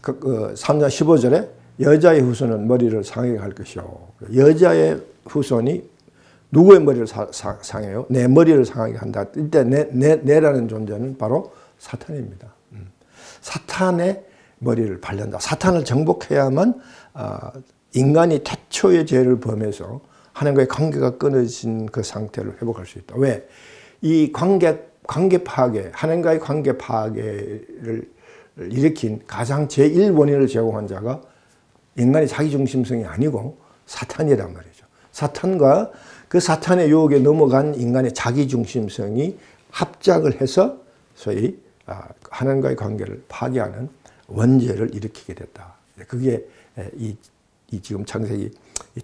3장 15절에 여자의 후손은 머리를 상하게 할 것이요. 여자의 후손이 누구의 머리를 상해요? 내 머리를 상하게 한다. 이때 내라는 존재는 바로 사탄입니다. 사탄의 머리를 발른다. 사탄을 정복해야만 인간이 태초의 죄를 범해서 하나님과의 관계가 끊어진 그 상태를 회복할 수 있다. 왜? 이 관계 파괴, 하나님과의 관계 파괴를 일으킨 가장 제1원인을 제공한 자가 인간의 자기중심성이 아니고 사탄이란 말이죠. 사탄과 그 사탄의 유혹에 넘어간 인간의 자기중심성이 합작을 해서 소위 하나님과의 관계를 파괴하는 원죄를 일으키게 됐다. 그게 이 지금 창세기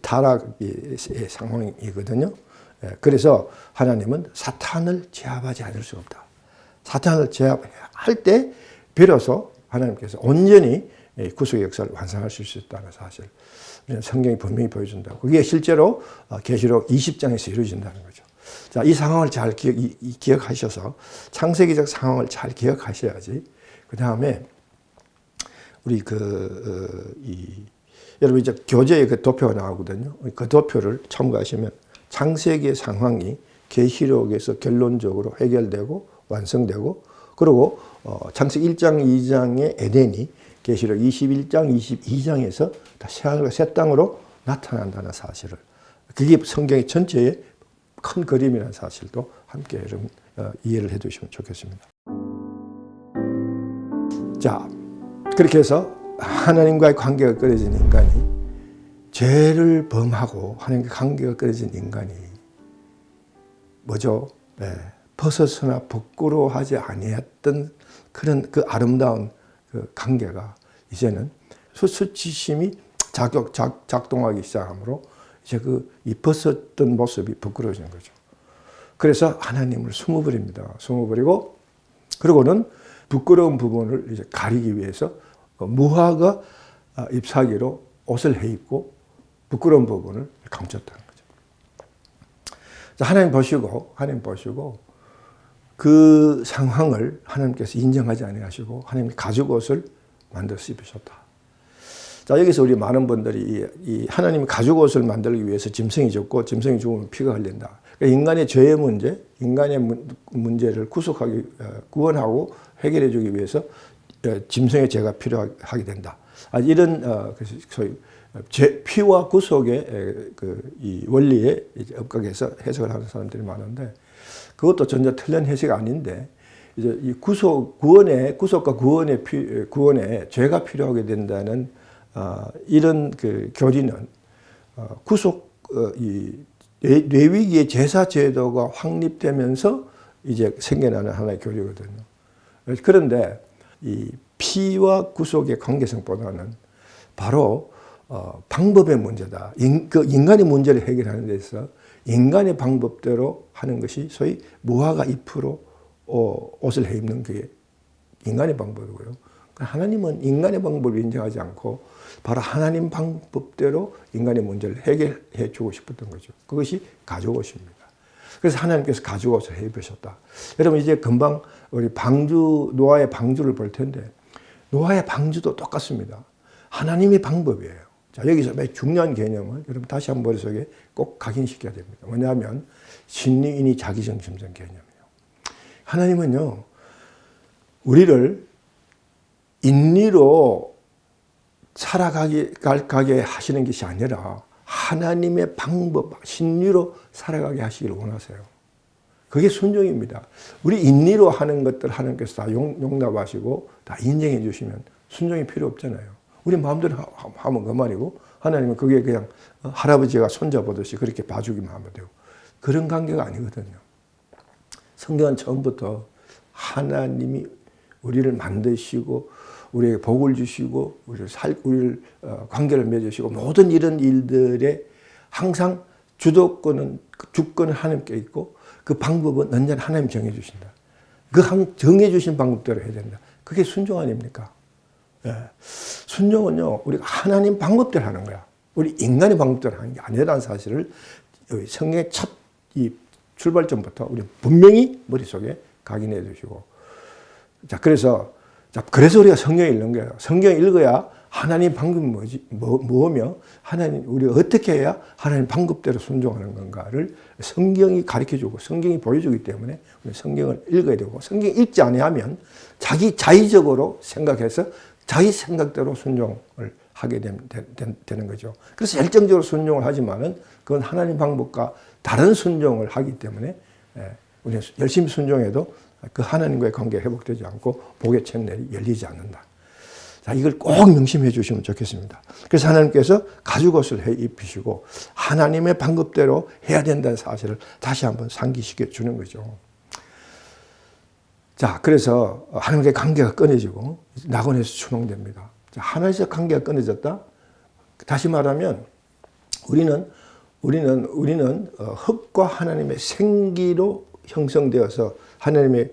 타락의 상황이거든요. 그래서 하나님은 사탄을 제압하지 않을 수 없다. 사탄을 제압할 때 비로소 하나님께서 온전히 구속의 역사를 완성하실 수 있다는 사실. 성경이 분명히 보여준다고. 그게 실제로 계시록 20장에서 이루어진다는 거죠. 자, 이 상황을 잘 기억하셔서 창세기적 상황을 잘 기억하셔야지. 그 다음에 우리 여러분 이제 교재에 그 도표가 나오거든요. 그 도표를 참고하시면 창세기의 상황이 계시록에서 결론적으로 해결되고 완성되고 그리고 창세기 1장, 2장의 에덴이 계시록 21장, 22장에서 다 새 땅으로 나타난다는 사실을 그게 성경의 전체의 큰 그림이라는 사실도 함께 여러분 이해를 해 두시면 좋겠습니다. 자, 그렇게 해서 하나님과의 관계가 끊어진 인간이 죄를 범하고 하나님과 관계가 끊어진 인간이 뭐죠? 벗어서나 부끄러워하지 아니했던 그런 그 아름다운 그 관계가 이제는 수치심이 작동하기 시작하므로 이제 이 벗었던 모습이 부끄러워지는 거죠. 그래서 하나님을 숨어버립니다. 숨어버리고 그러고는 부끄러운 부분을 이제 가리기 위해서 무화과 잎사귀로 옷을 해입고 부끄러운 부분을 감췄다는 거죠. 하나님 보시고 그 상황을 하나님께서 인정하지 아니하시고 하나님이 가죽옷을 만들어서 입으셨다. 자, 여기서 우리 많은 분들이 이 하나님이 가죽옷을 만들기 위해서 짐승이 죽고 짐승이 죽으면 피가 흘린다. 그러니까 인간의 죄의 문제, 인간의 문제를 구원하고 해결해 주기 위해서 짐승의 죄가 필요하게 된다. 이런 소위 피와 구속의 이 원리에 업각에서 해석을 하는 사람들이 많은데 그것도 전혀 틀린 해석이 아닌데 이제 이 구속과 구원에 죄가 필요하게 된다는 이런 그 교리는 레위기의 제사 제도가 확립되면서 이제 생겨나는 하나의 교리거든요. 그런데 이 피와 구속의 관계성보다는 바로 방법의 문제다. 인간의 문제를 해결하는 데서 인간의 방법대로 하는 것이 소위 무화과 잎으로 옷을 해입는 게 인간의 방법이고요. 하나님은 인간의 방법을 인정하지 않고 바로 하나님 방법대로 인간의 문제를 해결해 주고 싶었던 거죠. 그것이 가죽옷입니다. 그래서 하나님께서 가죽옷을 해입으셨다. 여러분 이제 금방 우리 노아의 방주를 볼 텐데 노아의 방주도 똑같습니다. 하나님의 방법이에요. 자, 여기서 매우 중요한 개념을 여러분 다시 한번 머릿속에 꼭 각인시켜야 됩니다. 왜냐하면 신리인이 자기중심적 개념이에요. 하나님은요, 우리를 인리로 살아가게 하시는 것이 아니라 하나님의 방법, 신리로 살아가게 하시기를 원하세요. 그게 순종입니다. 우리 인리로 하는 것들 하나님께서 다 용납하시고 다 인정해 주시면 순종이 필요 없잖아요. 우리 마음대로 하면 그만이고 하나님은 그게 그냥 할아버지가 손자 보듯이 그렇게 봐주기만 하면 되고 그런 관계가 아니거든요. 성경은 처음부터 하나님이 우리를 만드시고 우리에게 복을 주시고 우리를 관계를 맺으시고 모든 이런 일들에 항상 주권은 하나님께 있고 그 방법은 언제나 하나님 정해주신다. 그 정해주신 방법대로 해야 된다. 그게 순종 아닙니까? 예. 순종은요, 우리가 하나님 방법대로 하는 거야. 우리 인간의 방법대로 하는 게 아니라는 사실을 성경의 첫 출발점부터 우리 분명히 머릿속에 각인해 두시고. 자, 그래서 우리가 성경을 읽는 거예요. 성경을 읽어야 하나님 방법이 뭐며 하나님 우리가 어떻게 해야 하나님 방법대로 순종하는 건가를 성경이 가르쳐주고 성경이 보여주기 때문에 우리 성경을 읽어야 되고, 성경 읽지 아니하면 자기 자의적으로 생각해서 자기 생각대로 순종을 하게 되는 거죠. 그래서 열정적으로 순종을 하지만은 그건 하나님 방법과 다른 순종을 하기 때문에 우리는 열심히 순종해도 그 하나님과의 관계가 회복되지 않고 복의 채널이 열리지 않는다. 자, 이걸 꼭 명심해 주시면 좋겠습니다. 그래서 하나님께서 가죽옷을 해 입히시고 하나님의 방법대로 해야 된다는 사실을 다시 한번 상기시켜 주는 거죠. 자, 그래서 하나님과의 관계가 끊어지고 낙원에서 추방됩니다. 자, 하나님과 관계가 끊어졌다. 다시 말하면 우리는 흙과 하나님의 생기로 형성되어서 하나님의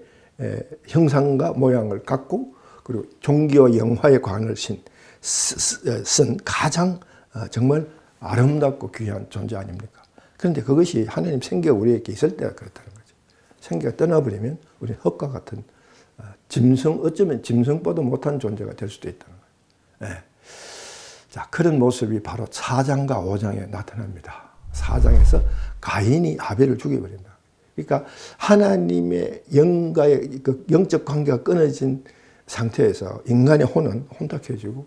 형상과 모양을 갖고 그리고 종교와 영화의 관을 쓴 가장 정말 아름답고 귀한 존재 아닙니까? 그런데 그것이 하나님 생기가 우리에게 있을 때가 그렇다는 거죠. 생기가 떠나버리면 우리는 흙과 같은 어쩌면 짐승보다 못한 존재가 될 수도 있다는 거예요. 네. 자, 그런 모습이 바로 4장과 5장에 나타납니다. 4장에서 가인이 아벨을 죽여버린다. 그러니까 하나님의 영과의 그 영적 관계가 끊어진 상태에서 인간의 혼은 혼탁해지고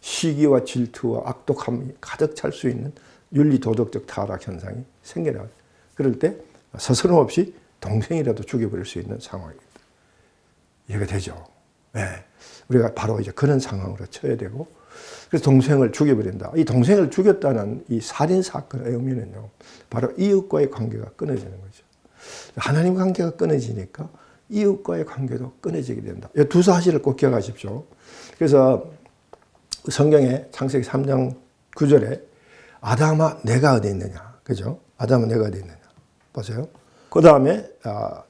시기와 질투와 악독함이 가득 찰 수 있는 윤리도덕적 타락 현상이 생겨나요. 그럴 때 서스럼없이 동생이라도 죽여버릴 수 있는 상황입니다. 이해가 되죠? 네. 우리가 바로 이제 그런 상황으로 처해야 되고, 그래서 동생을 죽여버린다. 이 동생을 죽였다는 이 살인사건의 의미는요, 바로 이웃과의 관계가 끊어지는 거죠. 하나님 관계가 끊어지니까 이웃과의 관계도 끊어지게 된다. 이 두 사실을 꼭 기억하십시오. 그래서 성경에 창세기 3장 9절에 아담아 내가 어디 있느냐. 그죠? 아담아 내가 어디 있느냐. 보세요. 그 다음에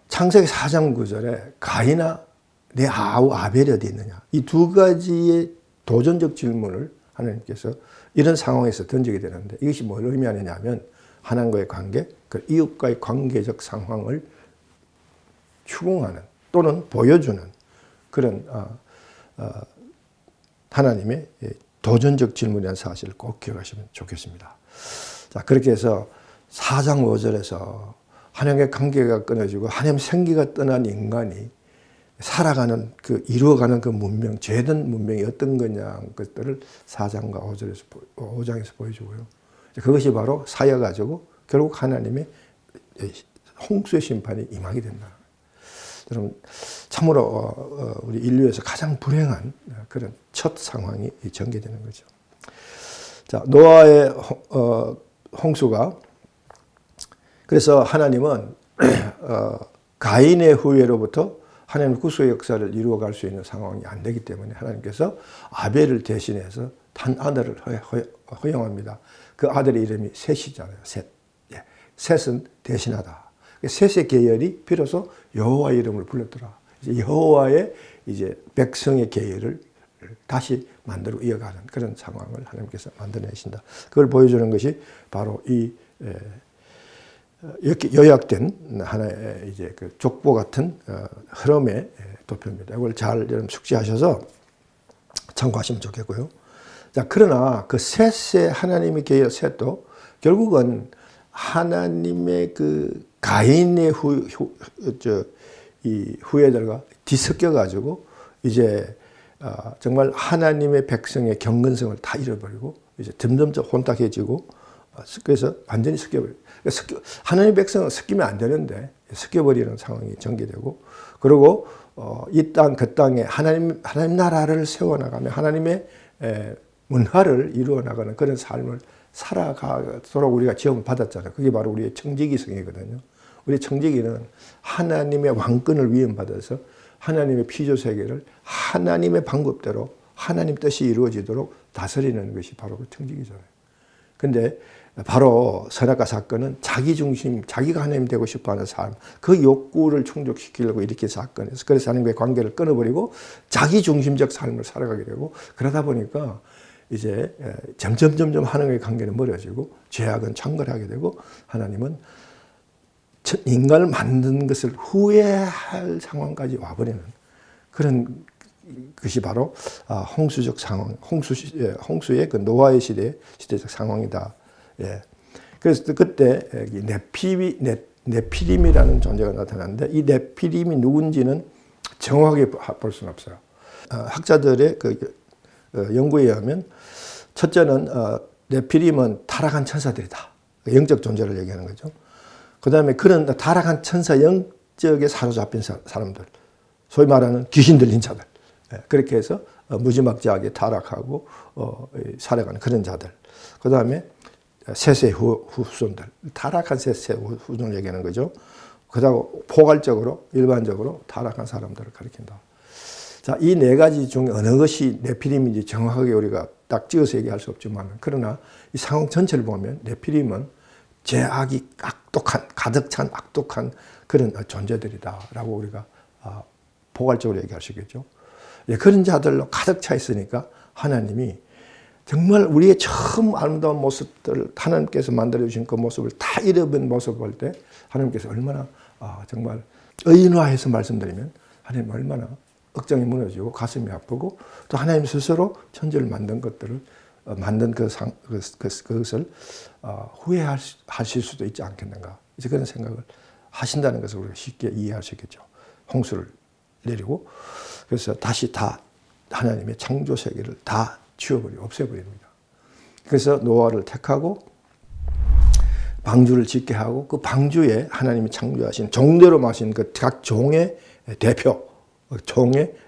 창세기 4장 9절에 가인아 내 아우 아벨이 어디 있느냐. 이 두 가지의 도전적 질문을 하나님께서 이런 상황에서 던지게 되는데 이것이 뭘 의미하느냐 하면 하나님과의 관계, 그 이웃과의 관계적 상황을 추궁하는 또는 보여주는 그런 하나님의 도전적 질문이라는 사실을 꼭 기억하시면 좋겠습니다. 자, 그렇게 해서 4장 5절에서 하나님의 관계가 끊어지고 하나님 생기가 떠난 인간이 살아가는 이루어가는 그 문명, 죄된 문명이 어떤 거냐 것들을 4장과 5장에서 보여주고요. 그것이 바로 쌓여가지고 결국 하나님의 홍수의 심판이 임하게 된다. 여러분, 참으로 우리 인류에서 가장 불행한 그런 첫 상황이 전개되는 거죠. 자, 노아의 홍수가, 그래서 하나님은 가인의 후예로부터 하나님의 구속의 역사를 이루어갈 수 있는 상황이 안 되기 때문에 하나님께서 아벨을 대신해서 한 아들을 허용합니다. 그 아들의 이름이 셋이잖아요. 셋. 셋은 대신하다. 셋의 계열이 비로소 여호와 이름을 불렀더라. 이제 여호와의 이제 백성의 계열을 다시 만들어 이어가는 그런 상황을 하나님께서 만들어내신다. 그걸 보여주는 것이 바로 이 이렇게 요약된 하나의 이제 그 족보 같은 흐름의 도표입니다. 이걸 잘 여러분 숙지하셔서 참고하시면 좋겠고요. 자, 그러나 그 셋의 하나님의 계열 셋도 결국은 하나님의 그 가인의 이 후예들과 뒤섞여 가지고 이제 정말 하나님의 백성의 경건성을 다 잃어버리고 이제 점점점 혼탁해지고 그래서 완전히 섞여버려요. 하나님의 백성은 섞이면 안 되는데 섞여버리는 상황이 전개되고, 그리고 이 땅 그 땅에 하나님 나라를 세워나가며 하나님의 문화를 이루어나가는 그런 삶을 살아가도록 우리가 지원을 받았잖아요. 그게 바로 우리의 청지기성이거든요. 우리 청지기는 하나님의 왕권을 위임받아서 하나님의 피조세계를 하나님의 방법대로 하나님 뜻이 이루어지도록 다스리는 것이 바로 그 청지기잖아요. 근데 바로 선악과 사건은 자기 중심, 자기가 하나님 되고 싶어하는 삶, 그 욕구를 충족시키려고 일으킨 사건이었어요. 그래서 하나님과의 관계를 끊어버리고 자기 중심적 삶을 살아가게 되고, 그러다 보니까 이제 점점 하나님과의 관계는 멀어지고 죄악은 창궐하게 되고, 하나님은 인간을 만든 것을 후회할 상황까지 와버리는 그런 것이 바로 홍수적 상황, 홍수의 그 노아의 시대적 상황이다. 예. 그래서 그때 네피림이라는 존재가 나타났는데 이 네피림이 누군지는 정확하게 볼 수는 없어요. 학자들의 그 연구에 의하면 첫째는 네피림은 타락한 천사들이다. 영적 존재를 얘기하는 거죠. 그 다음에 그런 타락한 천사 영적에 사로잡힌 사람들, 소위 말하는 귀신 들린 자들, 그렇게 해서 무지막지하게 타락하고 살아가는 그런 자들. 그 다음에 셋의 후손들, 타락한 셋의 후손을 얘기하는 거죠. 그다음 포괄적으로 일반적으로 타락한 사람들을 가리킨다. 자, 이 네 가지 중에 어느 것이 네피림인지 정확하게 우리가 딱 찍어서 얘기할 수 없지만, 그러나 이 상황 전체를 보면 네피림은 죄악이 악독한, 가득 찬 악독한 그런 존재들이다라고 우리가 포괄적으로 얘기할 수 있겠죠. 그런 자들로 가득 차 있으니까 하나님이 정말 우리의 처음 아름다운 모습들, 하나님께서 만들어주신 그 모습을 다 잃어버린 모습을 볼 때 하나님께서 얼마나 정말 의인화해서 말씀드리면 하나님 얼마나 억장이 무너지고 가슴이 아프고 또 하나님 스스로 천지를 만든 것들을 만든 그것을 후회하실 수도 있지 않겠는가. 이제 그런 생각을 하신다는 것을 우리가 쉽게 이해할 수 있겠죠. 홍수를 내리고 그래서 다시 다 하나님의 창조 세계를 다 없애버립니다. 그래서 노아를 택하고 방주를 짓게 하고 그 방주에 하나님이 창조하신 종대로 마신 그 각 종의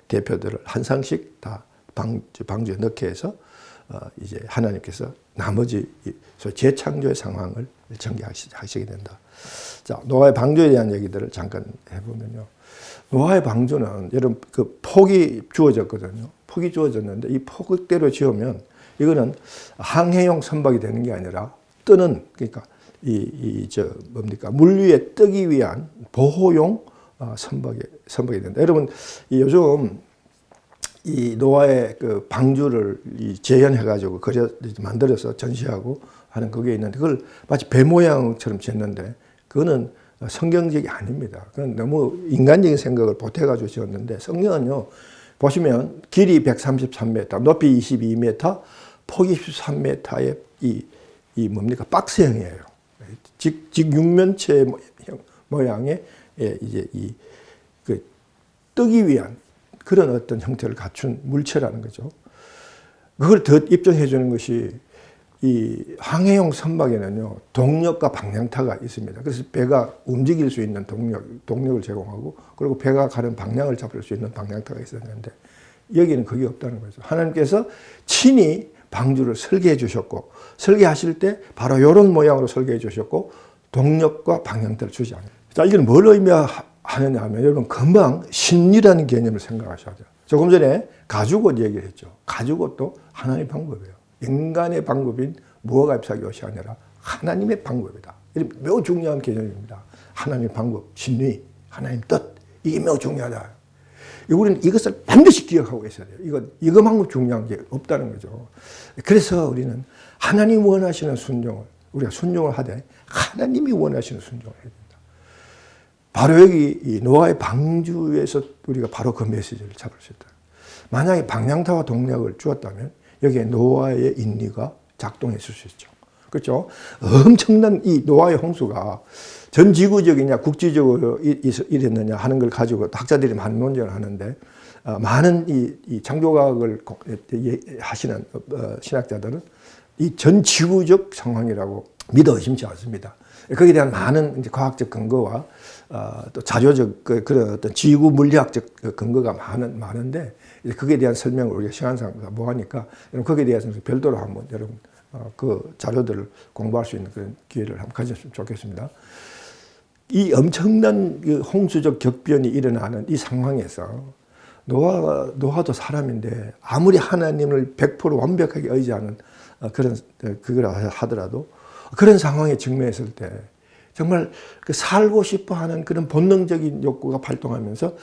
대표들을 한 상씩 다 방주에 넣게 해서 이제 하나님께서 나머지 재창조의 상황을 전개하시게 된다. 자, 노아의 방주에 대한 얘기들을 잠깐 해보면요. 노아의 방주는 여러분 그 폭이 주어졌거든요. 폭이 주어졌는데 이 폭대로 지으면 이거는 항해용 선박이 되는 게 아니라 뜨는, 그러니까 물 위에 뜨기 위한 보호용 선박이 된다. 여러분 요즘 이 노아의 그 방주를 재현해가지고 만들어서 전시하고 하는 그게 있는데 그걸 마치 배 모양처럼 짓는데 그거는 성경적이 아닙니다. 그건 너무 인간적인 생각을 보태가지고 지었는데 성경은요, 보시면 길이 133m, 높이 22m, 폭이 13m의 이 뭡니까? 박스형이에요. 직육면체 모양의 이제 그 뜨기 위한 그런 어떤 형태를 갖춘 물체라는 거죠. 그걸 더 입증해 주는 것이 이 항해용 선박에는요, 동력과 방향타가 있습니다. 그래서 배가 움직일 수 있는 동력을 제공하고, 그리고 배가 가는 방향을 잡을 수 있는 방향타가 있었는데, 여기는 그게 없다는 거죠. 하나님께서 친히 방주를 설계해 주셨고, 설계하실 때 바로 이런 모양으로 설계해 주셨고, 동력과 방향타를 주지 않아요. 자, 이건 뭘 의미하느냐 하면, 여러분, 금방 신이라는 개념을 생각하셔야 돼요. 조금 전에 가죽옷 얘기를 했죠. 가죽옷도 하나님의 방법이에요. 인간의 방법인 무화과잎사기 옷이 아니라 하나님의 방법이다. 매우 중요한 개념입니다. 하나님의 방법, 진리, 하나님 뜻, 이게 매우 중요하다. 우리는 이것을 반드시 기억하고 있어야 돼요. 이것만큼 중요한 게 없다는 거죠. 그래서 우리는 하나님 원하시는 순종을, 우리가 순종을 하되 하나님이 원하시는 순종을 해야 된다. 바로 여기 이 노아의 방주에서 우리가 바로 그 메시지를 잡을 수 있다. 만약에 방향타와 동력을 주었다면 여기에 노아의 인리가 작동했을 수 있죠. 그렇죠? 엄청난 이 노아의 홍수가 전 지구적이냐 국지적으로 이랬느냐 하는 걸 가지고 학자들이 많은 논쟁을 하는데, 많은 이 창조과학을 하시는 신학자들은 이 전 지구적 상황이라고 믿어 의심치 않습니다. 거기에 대한 많은 이제 과학적 근거와 또 자료적 그런 어떤 지구 물리학적 근거가 많은데, 거기에 대한 설명을 우리가 시간상 뭐 하니까 거기에 대해서는 별도로 한번 여러분 그 자료들을 공부할 수 있는 그런 기회를 한번 가졌으면 좋겠습니다. 이 엄청난 홍수적 격변이 일어나는 이 상황에서 노아도 사람인데 아무리 하나님을 100% 완벽하게 의지하는 그걸 하더라도 그런 상황에 직면했을 때 정말 그 살고 싶어 하는 그런 본능적인 욕구가 발동하면서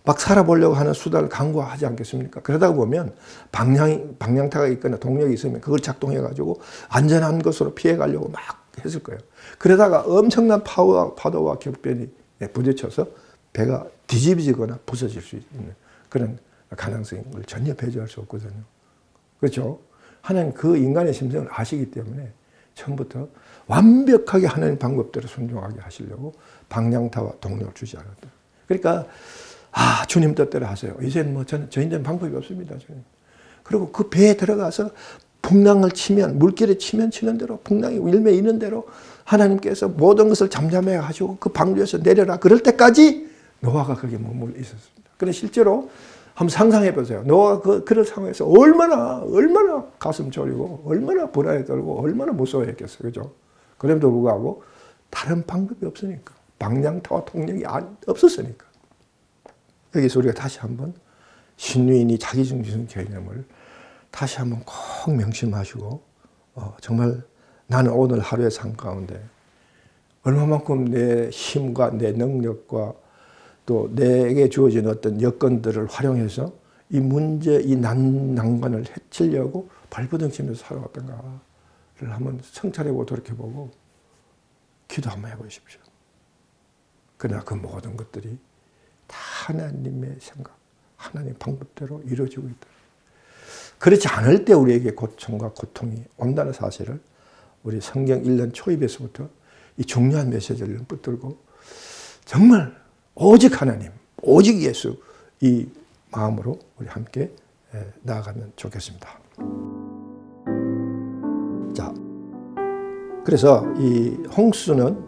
막 살아보려고 하는 수단을 강구하지 않겠습니까? 그러다 보면 방향타가 있거나 동력이 있으면 그걸 작동해가지고 안전한 것으로 피해가려고 막 했을 거예요. 그러다가 엄청난 파도와 격변이 부딪혀서 배가 뒤집어지거나 부서질 수 있는 그런 가능성을 전혀 배제할 수 없거든요. 그렇죠? 하나님 그 인간의 심성을 아시기 때문에 처음부터 완벽하게 하나님 방법대로 순종하게 하시려고 방향타와 동력을 주지 않았다. 그러니까 주님 뜻대로 하세요. 이제는 뭐 저희는 방법이 없습니다. 주님. 그리고 그 배에 들어가서 풍랑을 치면 물길에 치면 치는 대로 풍랑이 일매 있는 대로 하나님께서 모든 것을 잠잠해 하시고 그 방주에서 내려라 그럴 때까지 노아가 거기에 머물러 있었습니다. 그런데 실제로 한번 상상해 보세요. 노아가 그런 상황에서 얼마나 가슴 졸이고 얼마나 불안에 떨고 얼마나 무서워했겠어요. 그죠? 그럼에도 불구하고 다른 방법이 없으니까 방향타와 통력이 없었으니까 여기서 우리가 다시 한번 신유인이 자기중심 개념을 다시 한번 꼭 명심하시고 정말 나는 오늘 하루의 삶 가운데 얼마만큼 내 힘과 내 능력과 또 내게 주어진 어떤 여건들을 활용해서 이 문제, 이 난관을 해치려고 발버둥치면서 살아왔던가를 한번 성찰해보고 돌이켜보고 기도 한번 해보십시오. 그러나 그 모든 것들이 다 하나님의 생각, 하나님의 방법대로 이루어지고 있다. 그렇지 않을 때 우리에게 고통과 고통이 온다는 사실을 우리 성경 1년 초입에서부터 이 중요한 메시지를 붙들고 정말 오직 하나님, 오직 예수 이 마음으로 우리 함께 나아가면 좋겠습니다. 자, 그래서 이 홍수는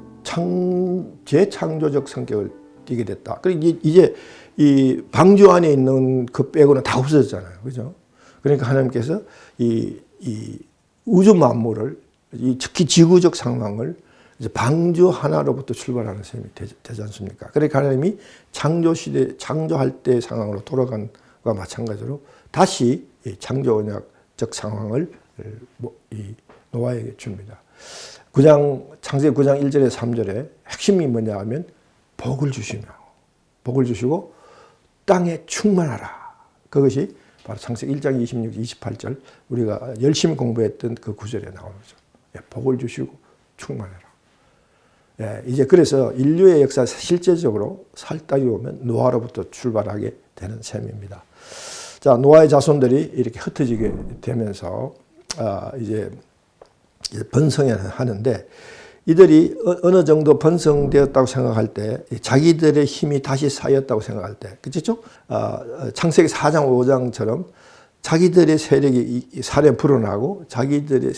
재창조적 성격을 띠게 됐다. 그리고 이제 이 방주 안에 있는 그 빼고는 다 없어졌잖아요. 그죠? 그러니까 하나님께서 이 우주 만물을 특히 지구적 상황을 이제 방주 하나로부터 출발하는 셈이 되지 않습니까? 그러니까 하나님이 창조시대, 창조할 때의 상황으로 돌아간 것과 마찬가지로 다시 창조 언약적 상황을 노아에게 줍니다. 창세기 9장 1절에 3절에 핵심이 뭐냐 하면 복을 주시고 땅에 충만하라. 그것이 바로 창세기 1장 26, 28절 우리가 열심히 공부했던 그 구절에 나오는 거죠. 복을 주시고 충만하라. 이제 그래서 인류의 역사 실제적으로 살딱이 오면 노아로부터 출발하게 되는 셈입니다. 자, 노아의 자손들이 이렇게 흩어지게 되면서 이제 번성하는데 이들이 어느 정도 번성되었다고 생각할 때 자기들의 힘이 다시 쌓였다고 생각할 때 그렇죠? 창세기 4장 5장처럼 자기들의 세력이 살에 불어나고 자기들의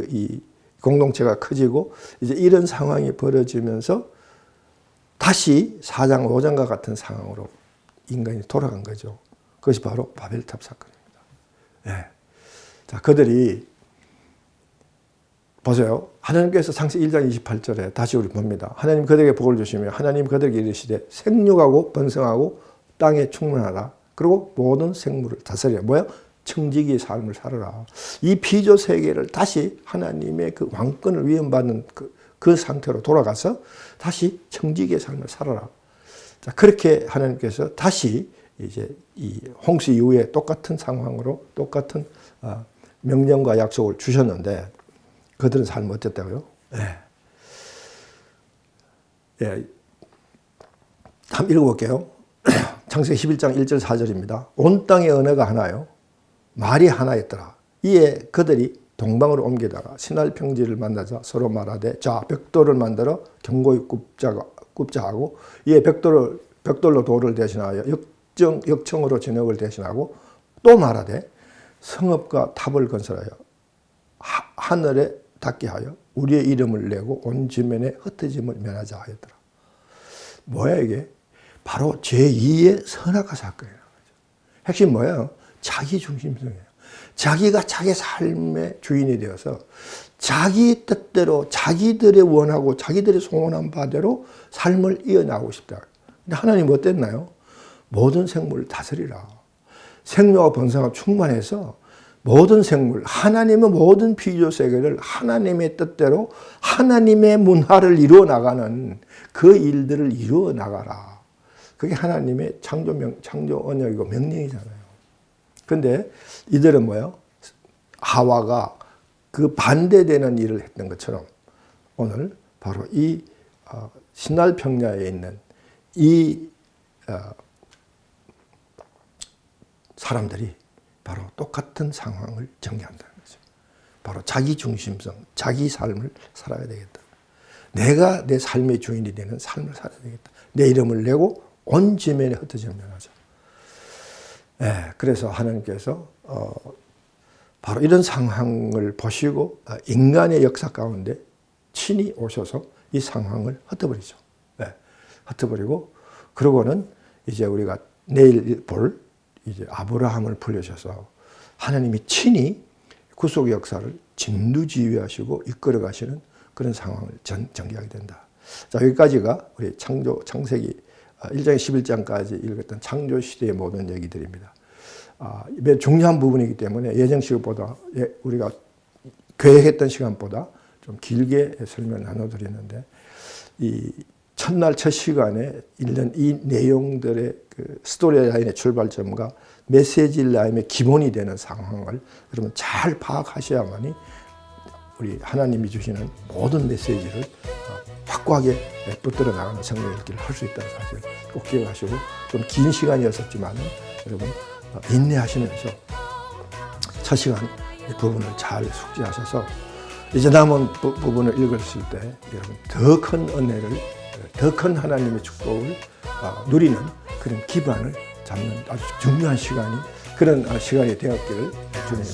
이 공동체가 커지고 이제 이런 상황이 벌어지면서 다시 4장 5장과 같은 상황으로 인간이 돌아간 거죠. 그것이 바로 바벨탑 사건입니다. 자, 그들이 보세요. 하나님께서 창세기 1장 28절에 다시 우리 봅니다. 하나님 그들에게 복을 주시며 하나님 그들에게 이르시되 생육하고 번성하고 땅에 충만하라. 그리고 모든 생물을 다스리라. 뭐야? 청지기의 삶을 살아라. 이 피조 세계를 다시 하나님의 그 왕권을 위임받는 그 상태로 돌아가서 다시 청지기의 삶을 살아라. 자, 그렇게 하나님께서 다시 이제 이 홍수 이후에 똑같은 상황으로 똑같은 명령과 약속을 주셨는데 그들은 삶이 어땠다고요? 한번 읽어볼게요. 창세기 11장 1절 4절입니다. 온 땅의 언어가 하나요. 말이 하나였더라. 이에 그들이 동방으로 옮기다가 신할 평지를 만나자 서로 말하되 자 벽돌을 만들어 견고히 굽자 하고 이에 벽돌로 돌을 대신하여 역청으로 진흙을 대신하고 또 말하되 성읍과 탑을 건설하여 하늘에 닿게 하여 우리의 이름을 내고 온 지면에 흩어짐을 면하자 하였더라. 뭐야 이게? 바로 제2의 선악과 사건이라는 거죠. 핵심 뭐예요? 자기 중심성이에요. 자기가 자기 삶의 주인이 되어서 자기 뜻대로 자기들의 원하고 자기들의 소원한 바대로 삶을 이어나가고 싶다. 근데 하나님 어땠나요? 모든 생물을 다스리라. 생명과 번성과 충만해서 모든 생물, 하나님의 모든 피조 세계를 하나님의 뜻대로 하나님의 문화를 이루어 나가는 그 일들을 이루어 나가라. 그게 하나님의 창조 언약이고 명령이잖아요. 근데 이들은 뭐예요? 하와가 그 반대되는 일을 했던 것처럼 오늘 바로 이 신랄 평야에 있는 이 사람들이 바로 똑같은 상황을 전개한다는 거죠. 바로 자기 중심성, 자기 삶을 살아야 되겠다. 내가 내 삶의 주인이 되는 삶을 살아야 되겠다. 내 이름을 내고 온 지면에 흩어지면 하죠. 그래서 하나님께서 바로 이런 상황을 보시고 인간의 역사 가운데 친히 오셔서 이 상황을 흩어버리죠. 흩어버리고 그러고는 이제 우리가 내일 볼 이제 아브라함을 불러셔서 하나님이 친히 구속 역사를 진두지휘하시고 이끌어 가시는 그런 상황을 전개하게 된다. 자, 여기까지가 우리 창세기 1장 11장까지 읽었던 창조 시대의 모든 얘기들입니다. 매우 중요한 부분이기 때문에 예정 시간보다 우리가 계획했던 시간보다 좀 길게 설명을 나눠드렸는데 이 첫날 첫 시간에 읽는 이 내용들의 그 스토리 라인의 출발점과 메시지 라인의 기본이 되는 상황을 여러분 잘 파악하셔야만이 우리 하나님이 주시는 모든 메시지를 확고하게 붙들어 나가는 성경 읽기를 할 수 있다는 사실 꼭 기억하시고 좀 긴 시간이었었지만 여러분 인내하시면서 첫 시간 이 부분을 잘 숙지하셔서 이제 남은 부분을 읽었을 때 여러분 더 큰 은혜를 더 큰 하나님의 축복을 누리는 그런 기반을 잡는 아주 중요한 시간이 그런 시간이 되었기를 주님.